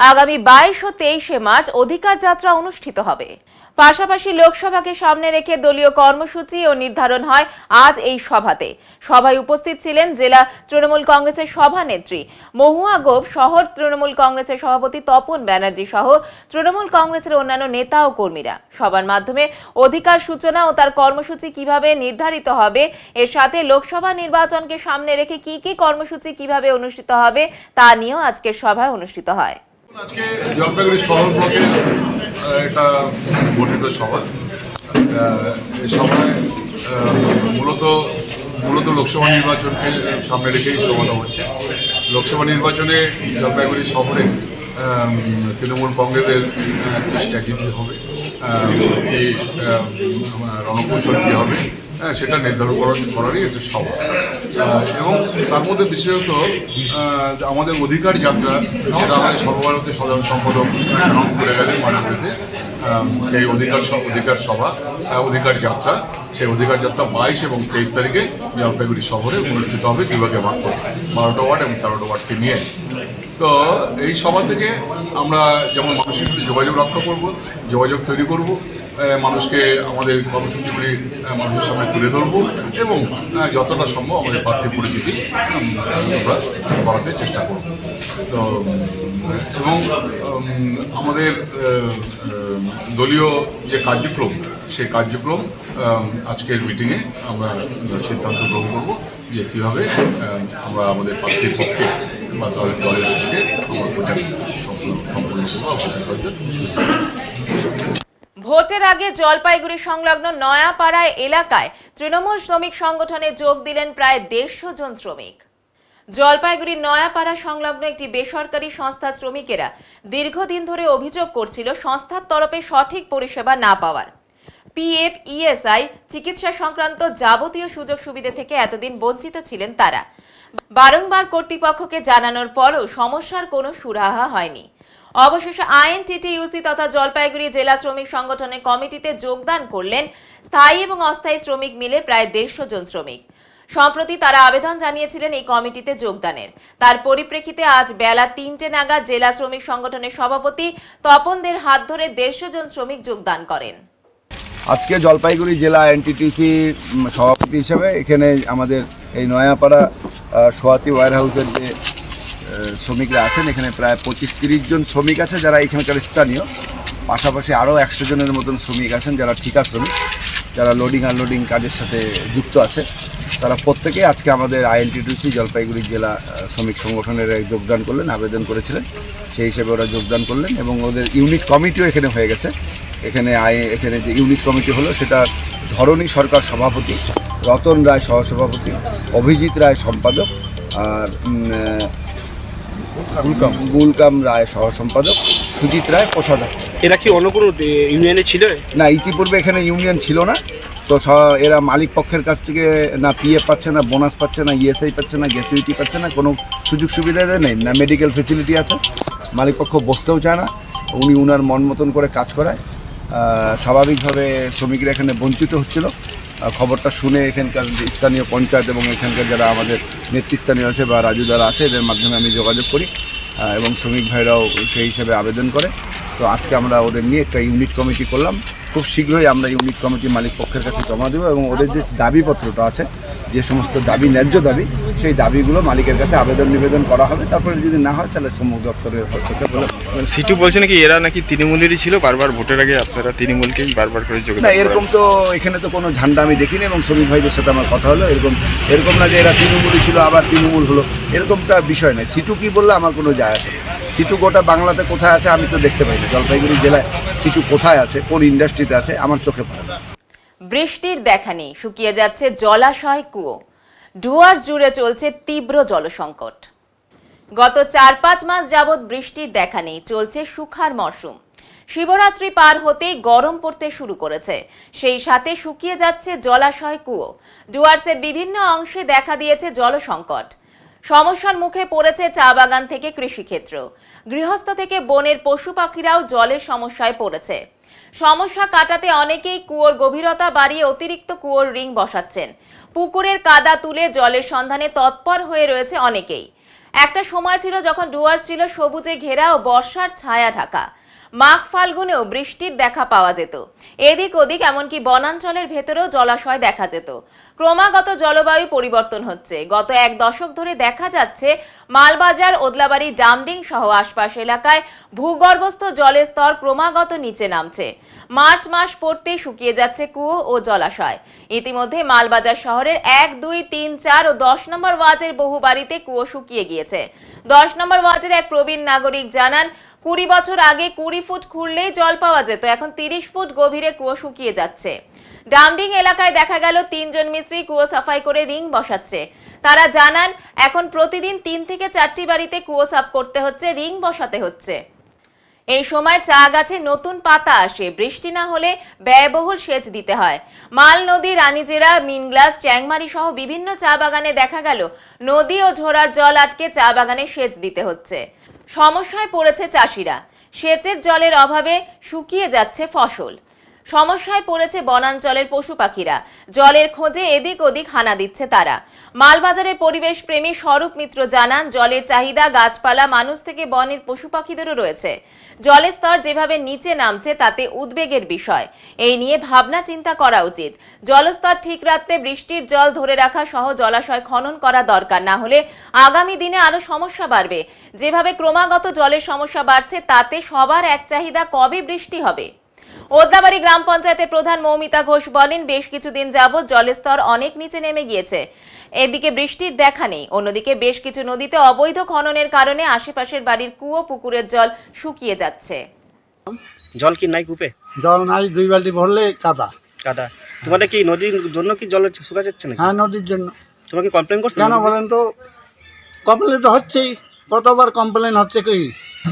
আগামী 22 ও 23 মার্চ অধিকার যাত্রা অনুষ্ঠিত হবে। পাশাপাশি লোকসভাকে সামনে রেখে দলীয় কর্মসূচি ও নির্ধারণ হয় আজ এই সভাতে। সভায় উপস্থিত ছিলেন জেলা তৃণমূল কংগ্রেসের সভানেত্রী মহুয়া গোপ, শহর তৃণমূল কংগ্রেসের সভাপতি তপন ব্যানার্জি সহ তৃণমূল কংগ্রেসের অন্যান্য নেতা ও কর্মীরা। সভার মাধ্যমে অধিকার সূচনা ও তার কর্মসূচি কিভাবে নির্ধারিত হবে, এর সাথে লোকসভা নির্বাচনকে সামনে রেখে কি কি কর্মসূচি কিভাবে অনুষ্ঠিত হবে তা নিয়েও আজকের সভায় অনুষ্ঠিত হয়। আজকে জলপাইগুড়ি শহর ব্লকের একটা গঠিত সভা। এই সভায় মূলত লোকসভা নির্বাচনকে সামনে রেখেই সভাটা হচ্ছে। লোকসভা নির্বাচনে জলপাইগুড়ি শহরে তৃণমূল কংগ্রেসের কি স্ট্র্যাটেজি হবে, কি রণকৌশল কী হবে, সেটা নির্ধারণ করারই একটা সভা। এবং তার মধ্যে বিশেষত আমাদের অধিকার যাত্রা, যেটা আমাদের সর্বভারতীয় সাধারণ সম্পাদক অ্যানাউন্স করে গেলেন মাননীয়তে, সেই অধিকার সভা, অধিকার যাত্রা, সেই অধিকার যাত্রা 22 এবং 23 তারিখে জলপাইগুড়ি শহরে অনুষ্ঠিত হবে বিভাগে ভাগ করে 12টা ওয়ার্ড এবং 13টা ওয়ার্ডকে নিয়ে। তো তো এই সভা থেকে আমরা যেমন মানুষের সাথে যোগাযোগ রক্ষা করব, যোগাযোগ তৈরি করব, মানুষকে আমাদের কর্মসূচিগুলি মানুষের সামনে তুলে ধরবো এবং যতটা সম্ভব আমাদের প্রার্থী পরিচিতি আমরা করাতে চেষ্টা করব। তো এবং আমাদের দলীয় যে কার্যক্রম সেই কার্যক্রম আজকের মিটিংয়ে আমরা সিদ্ধান্ত গ্রহণ করব যে কীভাবে আমরা আমাদের প্রার্থীর পক্ষে বা দলের পক্ষে আমরা প্রচার সম্পূর্ণ ভোটের আগে জলপাইগুড়ি সংলগ্ন নয়াপাড়া এলাকায় তৃণমূল শ্রমিক সংগঠনে যোগ দিলেন প্রায় 150 জন শ্রমিক। জলপাইগুড়ির নয়াপাড়া সংলগ্ন একটি বেসরকারি সংস্থার শ্রমিকেরা দীর্ঘদিন ধরে অভিযোগ করছিল সংস্থার তরফে সঠিক পরিষেবা না পাওয়ার। পিএফ, ইএসআই, চিকিৎসা সংক্রান্ত যাবতীয় সুযোগ সুবিধা থেকে এতদিন বঞ্চিত ছিলেন তারা। বারংবার কর্তৃপক্ষকে জানানোর পরও সমস্যার কোনো সুরাহা হয়নি। অবশেষে আইএনটিটিইউসি তথা জলপাইগুড়ি জেলা শ্রমিক সংগঠনের কমিটিতে যোগদান করলেন স্থায়ী এবং অস্থায়ী শ্রমিক মিলে প্রায় 150 জন শ্রমিক। সম্প্রতি তারা আবেদন জানিয়েছিলেন এই কমিটিতে যোগদানের। তার পরিপ্রেক্ষিতে আজ বেলা 3টে নাগাদ জেলা শ্রমিক সংগঠনের সভাপতি তপনদের হাত ধরে 150 জন শ্রমিক যোগদান করেন। আজকে জলপাইগুড়ি জেলা আইএনটিটিইউসি সভাপতি হিসেবে এখানে আমাদের এই নয়াপাড়া সোয়াতি ওয়্যার হাউসের যে শ্রমিকরা আছেন, এখানে প্রায় 25-30 জন শ্রমিক আছে যারা এখানকার স্থানীয়। পাশাপাশি আরও 100 জনের মতন শ্রমিক আছেন যারা ঠিকা শ্রমিক, যারা লোডিং আনলোডিং কাজের সাথে যুক্ত আছে। তারা প্রত্যেকেই আজকে আমাদের আইএনটিটিইউসি জলপাইগুড়ি জেলা শ্রমিক সংগঠনের যোগদান করলেন, আবেদন করেছিলেন, সেই হিসেবে ওরা যোগদান করলেন এবং ওদের ইউনিট কমিটিও এখানে হয়ে গেছে। এখানে যে ইউনিট কমিটি হলো সেটা ধরণী সরকার সভাপতি, রতন রায় সহসভাপতি, অভিজিৎ রায় সম্পাদক, আর গুলকাম রায় সহ সম্পাদক, সুজিত রায় কোষাধ্যক্ষ। এরা কি অন্য কোনো ইউনিয়নে ছিল না? ইতিপূর্বে এখানে ইউনিয়ন ছিল না। তো এরা মালিক পক্ষের কাছ থেকে না পিএফ পাচ্ছে, না বোনাস পাচ্ছে, না ইএসআই পাচ্ছে, না গ্র্যাচুইটি পাচ্ছে, না কোনো সুযোগ সুবিধা নেই, না মেডিকেল ফেসিলিটি আছে। মালিক পক্ষ বসতেও চায় না, উনি উনার মন মতন করে কাজ করায়। স্বাভাবিকভাবে শ্রমিকরা এখানে বঞ্চিত হচ্ছিল। খবরটা শুনে এখানকার স্থানীয় পঞ্চায়েত এবং এখানকার যারা আমাদের নেতৃস্থানীয় আছে বা রাজু যারা আছে এদের মাধ্যমে আমি যোগাযোগ করি এবং শ্রমিক ভাইরাও সেই হিসেবে আবেদন করে। তো আজকে আমরা ওদের নিয়ে একটা ইউনিট কমিটি করলাম। খুব শীঘ্রই আমরা ইউনিট কমিটি মালিক পক্ষের কাছে জমা দেবো এবং ওদের যে দাবিপত্রটা আছে, যে সমস্ত দাবি, ন্যায্য দাবি, সেই দাবিগুলো মালিকের কাছে আবেদন নিবেদন করা হবে। তারপরে যদি না হয় তাহলে শ্রম দপ্তরের হস্তক্ষেপ হলো। সিটু বলছে নাকি এরা নাকি তৃণমূলেরই ছিল, বারবার ভোটের আগে আপনারা তৃণমূলকেই বারবার করে যোগদান। না, এরকম তো এখানে তো কোনো ঝান্ডা আমি দেখিনি এবং শ্রমিক ভাইদের সাথে আমার কথা হলো। এরকম না যে এরা তৃণমূলই ছিল আবার তৃণমূল হলো, এরকমটা বিষয় নয়। সিটু কি বললে আমার কোনো যায় আসে। সিটু গোটা বাংলাতে কোথায় আছে আমি তো দেখতে পাই না। জলপাইগুড়ি জেলায় সিটু কোথায় আছে, কোন ইন্ডাস্ট্রিতে আছে, আমার চোখে পড়ে না। বৃষ্টির দেখা নেই, শুকিয়ে যাচ্ছে জলাশয়, কুয়ো। ডুয়ার্স জুড়ে চলছে তীব্র জলসংকট। গত 4-5 মাস যাবৎ বৃষ্টির দেখা নেই, চলছে শুখার মরশুম। শিবরাত্রি পার হতেই গরম পড়তে শুরু করেছে, সেই সাথে শুকিয়ে যাচ্ছে জলাশয়, কুয়ো। ডুয়ার্সের বিভিন্ন অংশে দেখা দিয়েছে জলসংকট। সমস্যার মুখে পড়েছে চা বাগান থেকে কৃষিক্ষেত্র, গৃহস্থ থেকে বনের পশু পাখিরাও জলের সমস্যায় পড়েছে। সমস্যা কাটাতে অনেকেই কুয়োর গভীরতা বাড়িয়ে অতিরিক্ত কুয়োর রিং বসাচ্ছেন। পুকুরের কাদা তুলে জলের সন্ধানে তৎপর হয়ে রয়েছে অনেকেই। একটা সময় ছিল যখন ডুয়ার্স ছিল সবুজে ঘেরা ও বর্ষার ছায়া ঢাকা। মাঘ ফাল্গুনেও বৃষ্টির দেখা পাওয়া যেত। এদিক ওদিক এমনকি বনাঞ্চলের ভেতরেও জলাশয় দেখা যেত। ক্রমাগত জলবায়ু পরিবর্তন হচ্ছে। গত 1 দশক ধরে দেখা যাচ্ছে মালবাজার, ওদলাবাড়ি, ডামডিং সহ আশপাশ এলাকায় ভূগর্ভস্থ জলের স্তর ক্রমাগত নিচে নামছে। মার্চ মাস পড়তেই শুকিয়ে যাচ্ছে কুয়ো ও জলাশয়। ইতিমধ্যে মালবাজার শহরের 1, 2, 3, 4 ও 10 নম্বর ওয়ার্ডের বহু বাড়িতে কুয়ো শুকিয়ে গিয়েছে। 10 নম্বর ওয়ার্ডের এক প্রবীণ নাগরিক জানান, 20 বছর আগে 20 ফুট খুঁড়লেই জল পাওয়া যেত, এখন 30 ফুট গভীরে কুয়ো শুকিয়ে যাচ্ছে। ডামডিং এলাকায় দেখা গেল 3 জন মিস্ত্রি কুয়ো সাফাই করে রিং বসাচ্ছে। তারা জানান, এখন প্রতিদিন 3 থেকে 4টি বাড়িতে কুয়ো সাফ করতে হচ্ছে, রিং বসাতে হচ্ছে। এই সময় চা গাছে নতুন পাতা আসে, বৃষ্টি না হলে ব্যয়বহুল সেচ দিতে হয়। মাল নদী, রানীজেরা, মিনগ্লাস, চ্যাংমারি সহ বিভিন্ন চা বাগানে দেখা গেল নদী ও ঝোড়ার জল আটকে চা বাগানে সেচ দিতে হচ্ছে। সমস্যায় পড়েছে চাষিরা। সেচের জলের অভাবে শুকিয়ে যাচ্ছে ফসল। সমস্যায় পড়েছে বনাঞ্চলের পশু পাখিরা। জলের খোঁজে এদিক ওদিক হানা দিচ্ছে তারা। মালবাজারের পরিবেশ প্রেমী স্বরূপ মিত্র জানান, জলের চাহিদা গাছপালা, মানুষ থেকে বনের পশু পাখিদেরও রয়েছে। জলের স্তর যেভাবে নিচে নামছে তাতে উদ্বেগের বিষয়। এই নিয়ে ভাবনা চিন্তা করা উচিত। জলস্তর ঠিক রাখতে বৃষ্টির জল ধরে রাখা সহ জলাশয় খনন করা দরকার, না হলে আগামী দিনে আরো সমস্যা বাড়বে। যেভাবে ক্রমাগত জলের সমস্যা বাড়ছে তাতে সবার এক চাহিদা, কবে বৃষ্টি হবে। ওদলাবাড়ি গ্রাম পঞ্চায়েতের প্রধান মৌমিতা ঘোষ বলেন, বেশ কিছুদিন যাবৎ জলের স্তর অনেক নিচে নেমে গিয়েছে। এদিকে বৃষ্টির দেখা নেই, অন্যদিকে বেশ কিছু নদীতে অবৈধ খননের কারণে আশেপাশের বাড়ির কুয়ো পুকুরের জল শুকিয়ে যাচ্ছে। জল কি নাই কূপে? জল নাই, 2 বালতি ভরলে কাদা কাদা। তোমাদের কি নদীর জন্য কি জল শুকা যাচ্ছে না? হ্যাঁ, নদীর জন্য। তোমরা কি কমপ্লেন করছো? কেন বলেন তো? কমপ্লেন তো হচ্ছেই, কতবার কমপ্লেন হচ্ছে,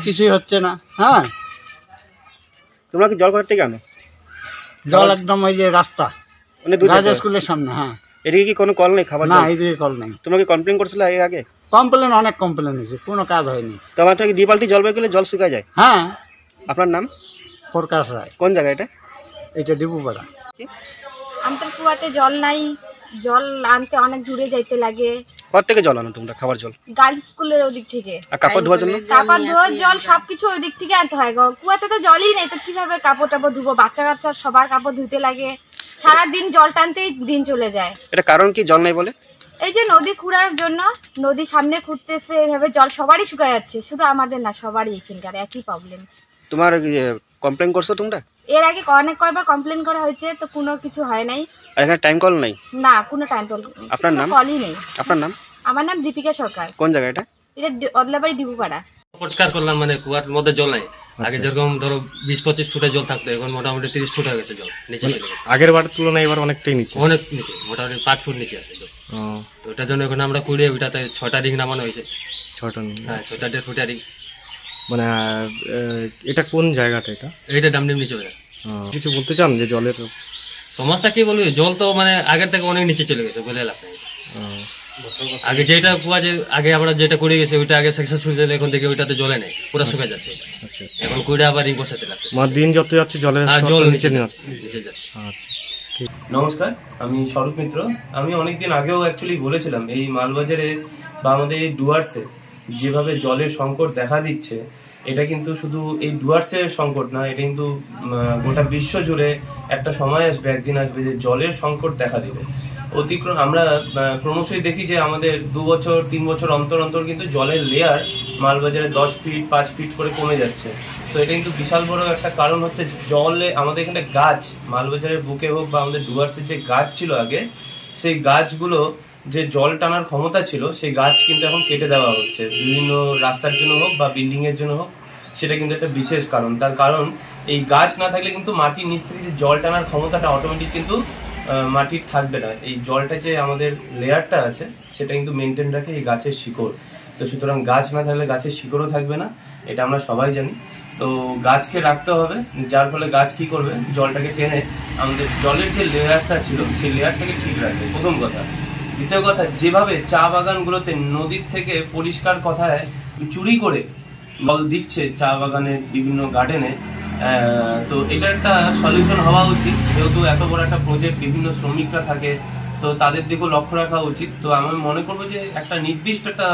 কিছুই হচ্ছে না। হ্যাঁ, তোমরা কি জল করতে কেন? জল একদম ওই যে রাস্তা স্কুলের সামনে। হ্যাঁ, এদিকে কি কোনো কল নেই খাবার? না, এদিকে কল নেই। তোমরা কি কমপ্লেন করছিলে আগে? কমপ্লেন, অনেক কমপ্লেন হয়েছে, কোনো কাজ হয়নি। তোমার কি 2 বালতি জল বের করলে জল শুকায় যায়? হ্যাঁ। আপনার নাম? প্রকাশ রায়। কোন জায়গা এটা? এটা ডিবুপাড়া। আমাদের কুয়াতে জল নাই, জল আনতে অনেক দূরে যাইতে লাগে। কোথা থেকে জল আনো তোমরা খাবার জল? গার্লস স্কুলের ওদিক থেকে। আর কাপড় ধোয়ার জন্য? কাপড় ধোয়ার জল সবকিছু ওই দিক থেকে আনতে হয়। কুয়াতে তো জলই নেই, তো কিভাবে কাপড় টাপড় ধুবো? বাচ্চা কাচ্চা সবার কাপড় ধুতে লাগে, সারা দিন জল টানতেই দিন চলে যায়। এটা কারণ কি জল নাই বলে? এই যে নদী খুঁড়ার জন্য, নদী সামনে খুঁড়তেছে, এভাবে জল সবারই শুকায় যাচ্ছে, শুধু আমাদের না, সবারই এখানকার একই প্রবলেম। তোমার কমপ্লেন করছো তোমরা? এর আগে কয়েকবার কমপ্লেন করা হয়েছে, তো কোনো কিছু হয় নাই। আর এখানে টাইম কল নাই? না, কোনো টাইম কল। আপনার নাম? কলই নেই। আপনার নাম? আমার নাম দীপিকা সরকার। কোন জায়গা এটা? এটা ওদলাবাড়ি ডিবুপাড়া। পরিষ্কার করলাম, মানে কুয়ার মধ্যে জল নাই। আগে যেরকম ধরো 20-25 ফুটে জল থাকতো, এখন মোটামুটি 30 ফুট হয়ে গেছে জল, নিচে চলে গেছে। আগের বার তুলনায় এবার অনেকটাই নিচে? অনেক নিচে, মোটামুটি 5 ফুট নিচে আছে জল। তো ওটার জন্য এখন আমরা কুড়িয়ে ওইটাতে 6টা রিং নামানো হয়েছে। 6টা? হ্যাঁ, 6টা ফুটা রিং। মানে এটা কোন জায়গাটা? এটা ডামডিম নিচে। কিছু বলতে চান যে জলের সমস্যা কি বলবি? জল তো মানে আগের থেকে অনেক নিচে চলে গেছে, বলে লাভ নেই। আগে যেটা কুয়া, যে আগে আমরা যেটা করে গেছে ওইটা আগে সাকসেসফুল ছিল, এখন থেকে ওইটাতে জলে নেই, পুরো শুকায় যাচ্ছে। এখন কুড়ে আবার রিং বসাতে লাগছে। দিন যত যাচ্ছে জলের জল নিচে যাচ্ছে। নমস্কার, আমি স্বরূপ মিত্র। আমি অনেকদিন আগেও অ্যাকচুয়ালি বলেছিলাম, এই মালবাজারে বা আমাদের এই ডুয়ার্সে যেভাবে জলের সংকট দেখা দিচ্ছে, এটা কিন্তু শুধু এই ডুয়ার্সের সংকট না, এটা কিন্তু গোটা বিশ্ব জুড়ে একটা সময় আসবে, একদিন আসবে যে জলের সংকট দেখা দিবে। অতিক্রম আমরা ক্রমশই দেখি যে আমাদের 2 বছর 3 বছর অন্তর অন্তর কিন্তু জলের লেয়ার মালবাজারে 10 ফিট 5 ফিট করে কমে যাচ্ছে। তো এটা কিন্তু বিশাল বড় একটা কারণ হচ্ছে জলে আমাদের এখানে গাছ, মালবাজারের বুকে হোক বা আমাদের ডুয়ার্সের যে গাছ ছিল আগে, সেই গাছগুলো যে জল টানার ক্ষমতা ছিল, সেই গাছ কিন্তু এখন কেটে দেওয়া হচ্ছে, বিভিন্ন রাস্তার জন্য হোক বা বিল্ডিং এর জন্য হোক। সেটা কিন্তু একটা বিশেষ কারণ। তার কারণ এই গাছ না থাকলে কিন্তু মাটির নিচ থেকে যে জল টানার ক্ষমতাটা অটোমেটিক কিন্তু মাটির থাকবে না। এই জলটা যে আমাদের লেয়ারটা আছে সেটা কিন্তু মেনটেন রাখে এই গাছের শিকড়। তো সুতরাং গাছ না থাকলে গাছের শিকড়ও থাকবে না, এটা আমরা সবাই জানি। তো গাছকে রাখতে হবে, যার ফলে গাছ কি করবে, জলটাকে টেনে আমাদের জলের যে লেয়ারটা ছিল সেই লেয়ারটাকে ঠিক রাখবে, প্রথম কথা। দ্বিতীয় কথা, যেভাবে চা বাগানগুলোতে নদীর থেকে পরিষ্কার কথায় চুরি করে জল দিচ্ছে চা বাগানের বিভিন্ন গার্ডেনে, তো এটা একটা সলিউশন হওয়া উচিত। যেহেতু এত বড় একটা প্রজেক্ট, বিভিন্ন শ্রমিকরা থাকে, তো তাদের দিকেও লক্ষ্য রাখা উচিত। তো আমি মনে করবো যে একটা নির্দিষ্ট একটা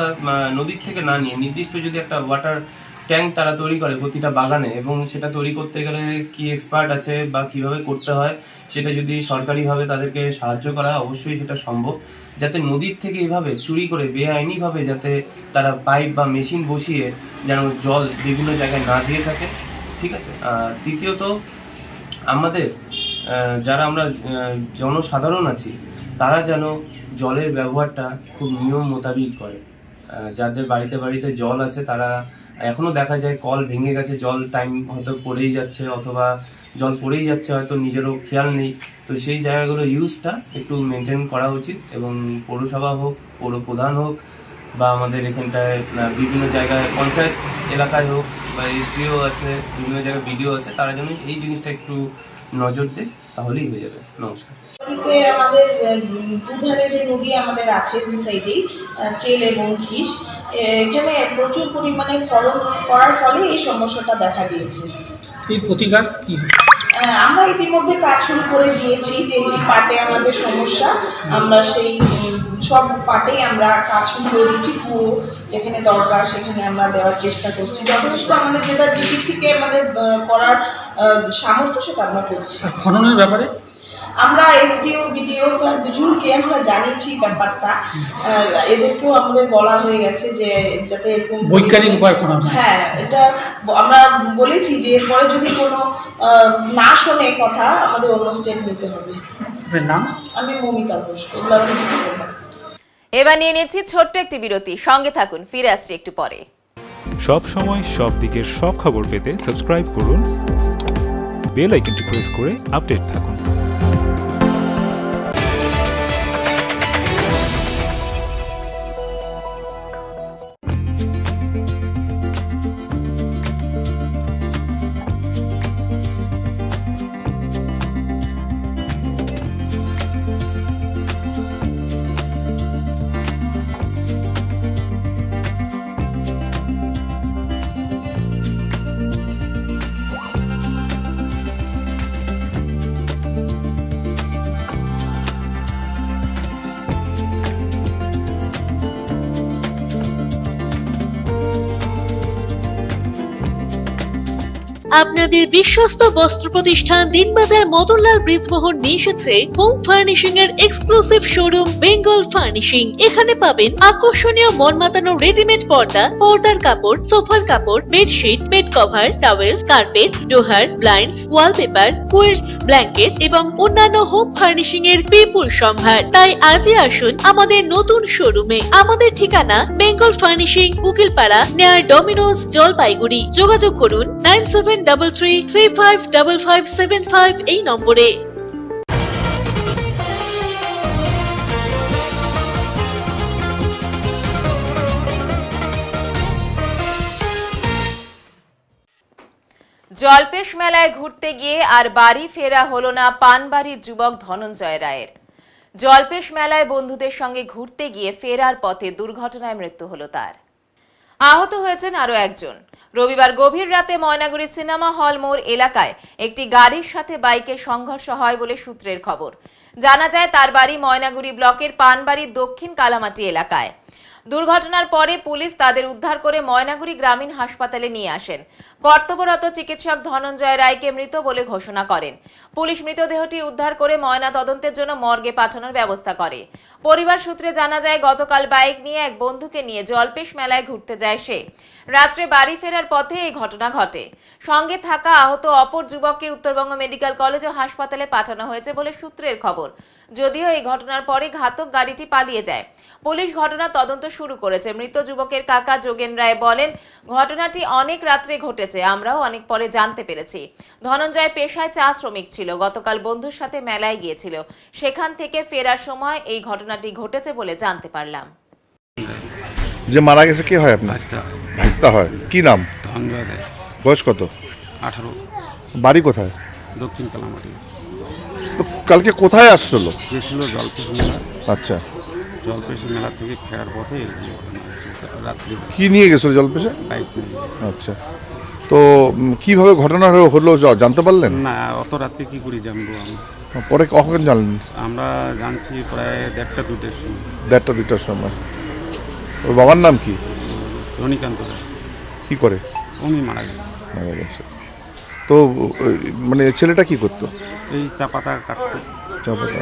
নদীর থেকে না নিয়ে নির্দিষ্ট যদি একটা ওয়াটার ট্যাঙ্ক তারা তৈরি করে প্রতিটা বাগানে, এবং সেটা তৈরি করতে গেলে কি এক্সপার্ট আছে বা কিভাবে করতে হয়, সেটা যদি সরকারিভাবে তাদেরকে সাহায্য করা হয়, অবশ্যই সেটা সম্ভব। যাতে নদীর থেকে এইভাবে চুরি করে বেআইনিভাবে যাতে তারা পাইপ বা মেশিন বসিয়ে যেন জল বিভিন্ন জায়গায় না দিয়ে থাকে, ঠিক আছে। আর দ্বিতীয়ত, আমাদের যারা আমরা জনসাধারণ আছি, তারা যেন জলের ব্যবহারটা খুব নিয়ম মোতাবিক করে। যাদের বাড়িতে বাড়িতে জল আছে, তারা এখনো দেখা যায় কল ভেঙে গেছে, জল টাইম হয়তো পড়েই যাচ্ছে, অথবা জল পড়েই যাচ্ছে, হয়তো নিজেরও খেয়াল নেই। তো সেই জায়গাগুলো ইউজটা একটু মেনটেন করা উচিত, এবং পৌরসভা হোক, পৌর প্রধান হোক, বা আমাদের এখানটায় বিভিন্ন জায়গায় পঞ্চায়েত এলাকায় হোক, বা এসডিও আছে, বিভিন্ন জায়গায় বিডিও আছে, তারা যেন এই জিনিসটা একটু নজর দেয়, তাহলেই হয়ে যাবে। নমস্কার। আমাদের দুধারে যে নদী আমাদের আছে, দুই সাইডেই চেল এবং ঘিস, এখানে প্রচুর পরিমাণে খনন করার ফলে এই সমস্যাটা দেখা দিয়েছে। এই প্রতিকার কি? আমরা ইতিমধ্যে কাজ শুরু করে দিয়েছি, যে যে পার্টে আমাদের সমস্যা আমরা সেই সব পার্টেই আমরা কাজ শুরু করে দিয়েছি। পুরো যেখানে দরকার সেখানে আমরা দেওয়ার চেষ্টা করছি, যথেষ্ট আমাদের যেটা দিক থেকে আমাদের করার সামর্থ্য সেটা আমরা করছি। খননের ব্যাপারে আমরা এসডিও বিডিও স্যার দুজনকে আমরা জানিয়েছি ব্যাপারটা, এদেরকেও আমাদের বলা হয়ে গেছে যে যাতে এরকম বৈজ্ঞানিক উপায় খনন। হ্যাঁ, এটা আমরা বলেছি যে এরপরে যদি কোনো না শোনে কথা আমাদের অন্য স্টেপ নিতে হবে। নাম? আমি মমিতা ঘোষ। এবার নিয়ে নিচ্ছি ছোট্ট একটি বিরতি, সঙ্গে থাকুন, ফিরে আসছি একটু পরে। সব সময় সব দিকের সব খবর পেতে সাবস্ক্রাইব করুন, বেল আইকনটি প্রেস করে আপডেট থাকুন। আপনাদের বিশ্বস্ত বস্ত্র প্রতিষ্ঠান দিনবাজার মদনলাল ব্রিজমোহন নিয়ে এসেছে হোম ফার্নিশিং এর এক্সক্লুসিভ শোরুম বেঙ্গল ফার্নিশিং। এখানে পাবেন আকর্ষণীয় মন মাতানো রেডিমেড পর্দা, পর্দার কাপড়, সোফার কাপড়, bedsheet, bed cover, towel, carpet, ডোহার, ব্লাইন্ড, ওয়ালপেপার, কুইল্ট, ব্ল্যাঙ্কেট এবং অন্যান্য হোম ফার্নিশিং এর বিপুল সম্ভার। তাই আজই আসুন আমাদের নতুন শোরুমে। আমাদের ঠিকানা Bengal furnishing, Ukilpara, near Domino's, Jalpaiguri. যোগাযোগ করুন 9733355575 এই নম্বরে। জলপেশ মেলায় ঘুরতে গিয়ে আর বাড়ি ফেরা হলো না পানবাড়ির যুবক ধনঞ্জয় রায়ের। জলপেশ মেলায় বন্ধুদের সঙ্গে ঘুরতে গিয়ে ফেরার পথে দুর্ঘটনায় মৃত্যু হলো তার। আহত হয়েছেন আরো একজন। রবিবার গভীর রাতে ময়নাগুড়ি সিনেমা হল মোড় এলাকায় একটি গাড়ির সাথে বাইকের সংঘর্ষ হয় বলে সূত্রের খবর। জানা যায় তার বাড়ি ময়নাগুড়ি ব্লকের পানবাড়ির দক্ষিণ কালামাটি এলাকায়। দুর্ঘটনার পরে পুলিশ তাদের উদ্ধার করে ময়নাগুড়ি গ্রামীণ হাসপাতালে নিয়ে আসেন। কর্তব্যরত চিকিৎসক ধনঞ্জয় রায়কে মৃত বলে ঘোষণা করেন। পুলিশ মৃতদেহটি উদ্ধার করে ময়না তদন্তের জন্য মর্গে পাঠানোর ব্যবস্থা করে। পরিবার সূত্রে জানা যায় গতকাল বাইক নিয়ে এক বন্ধুকে নিয়ে জলপেশ মেলায় ঘুরতে যায় সে। রাত্রে বাড়ি ফেরার পথে এই ঘটনা ঘটে। সঙ্গে থাকা আহত অপর যুবককে উত্তরবঙ্গ মেডিকেল কলেজ ও হাসপাতালে পাঠানো হয়েছে বলে সূত্রের খবর। যদিও এই ঘটনার পরে ঘাতক গাড়িটি পালিয়ে যায়। পুলিশ ঘটনা তদন্ত শুরু করেছে। মৃত যুবকের কাকা যোগেন রায় বলেন, ঘটনাটি অনেক রাত্রে ঘটেছে, আমরাও অনেক পরে জানতে পেরেছি। ধনঞ্জয় পেশায় চা শ্রমিক ছিল। গতকাল বন্ধুর সাথে মেলায় গিয়েছিল। সেখান থেকে ফেরার সময় এই ঘটনাটি ঘটেছে বলে জানতে পারলাম। যে মারা গেছে কে হয় আপনার? ভাইস্তা হয়। কি নাম? ধনঞ্জয় রায়। বয়স কত? 18। বাড়ি কোথায়? দক্ষিণ কালামাটি। তো কালকে কোথায় আসছিল? গেছিল জলপেশ মেলা। আচ্ছা, জলপেশ মেলা থেকে ফেরার পথে রাত্রি। কি নিয়ে গেছিল জলপেশে? বাইক নিয়ে গেছে। আচ্ছা, তো কিভাবে ঘটনা হলো জানতে পারলেন? না, অত রাত্রে কি করে জানবো আমি। পরে কখন জানলেন? আমরা জানছি প্রায় 1:30-2টার সময়। 1:30-2টার সময়। ওর বাবার নাম কি? রনিকান্ত রায়। কি করে? উনি মারা গেছে। মারা গেছে। তো মানে ছেলেটা কি করতো? এই চা পাতা কাটতো। চা পাতা।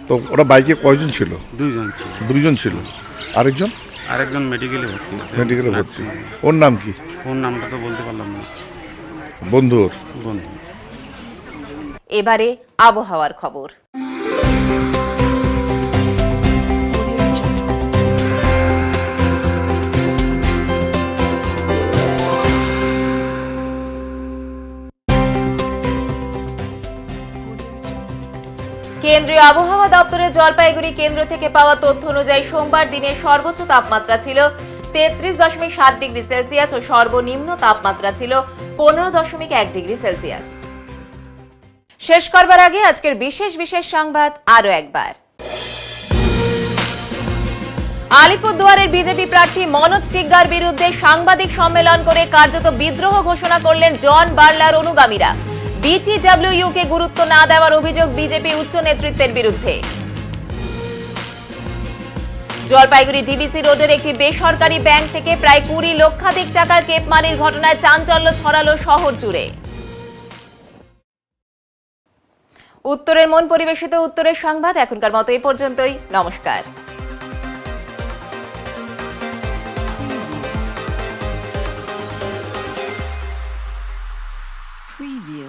তো ওরা বাইকে কয়জন ছিল? 2জন ছিল। 2জন ছিল। আরেকজন? আরেকজন মেডিকেলে ভর্তি আছে। মেডিকেলে ভর্তি। ওর নাম কি? ওর নামটা তো বলতে পারলাম না। বন্ধুর? বন্ধু। এবারে আবহাওয়ার খবর। কেন্দ্রীয় আবহাওয়া দপ্তরের জলপাইগুড়ি কেন্দ্র থেকে পাওয়া তথ্য অনুযায়ী সোমবার দিনের সর্বোচ্চ তাপমাত্রা ছিল 33.7 ডিগ্রি সেলসিয়াস ও সর্বনিম্ন তাপমাত্রা ছিল 15.1 ডিগ্রি সেলসিয়াস। শেষ করবার আগে আজকের বিশেষ সংবাদ আরো একবার। আলিপুরদুয়ারের বিজেপি প্রার্থী মনোজ টিগ্গার বিরুদ্ধে সাংবাদিক সম্মেলন করে কার্যত বিদ্রোহ ঘোষণা করলেন জন বার্লার অনুগামীরা। BTWU কে গুরুত্ব না দেওয়ার অভিযোগ বিজেপি উচ্চ নেতৃত্বের বিরুদ্ধে। জলপাইগুড়ি ডিবিসি রোডের একটি বেসরকারি ব্যাংক থেকে প্রায় 20 লক্ষাধিক টাকার কেপমারির ঘটনায় চাঞ্চল্য ছড়ালো শহর জুড়ে। উত্তরের মন পরিবেশিত উত্তরের সংবাদ এখনকার মতো এই পর্যন্তই। নমস্কার। Preview.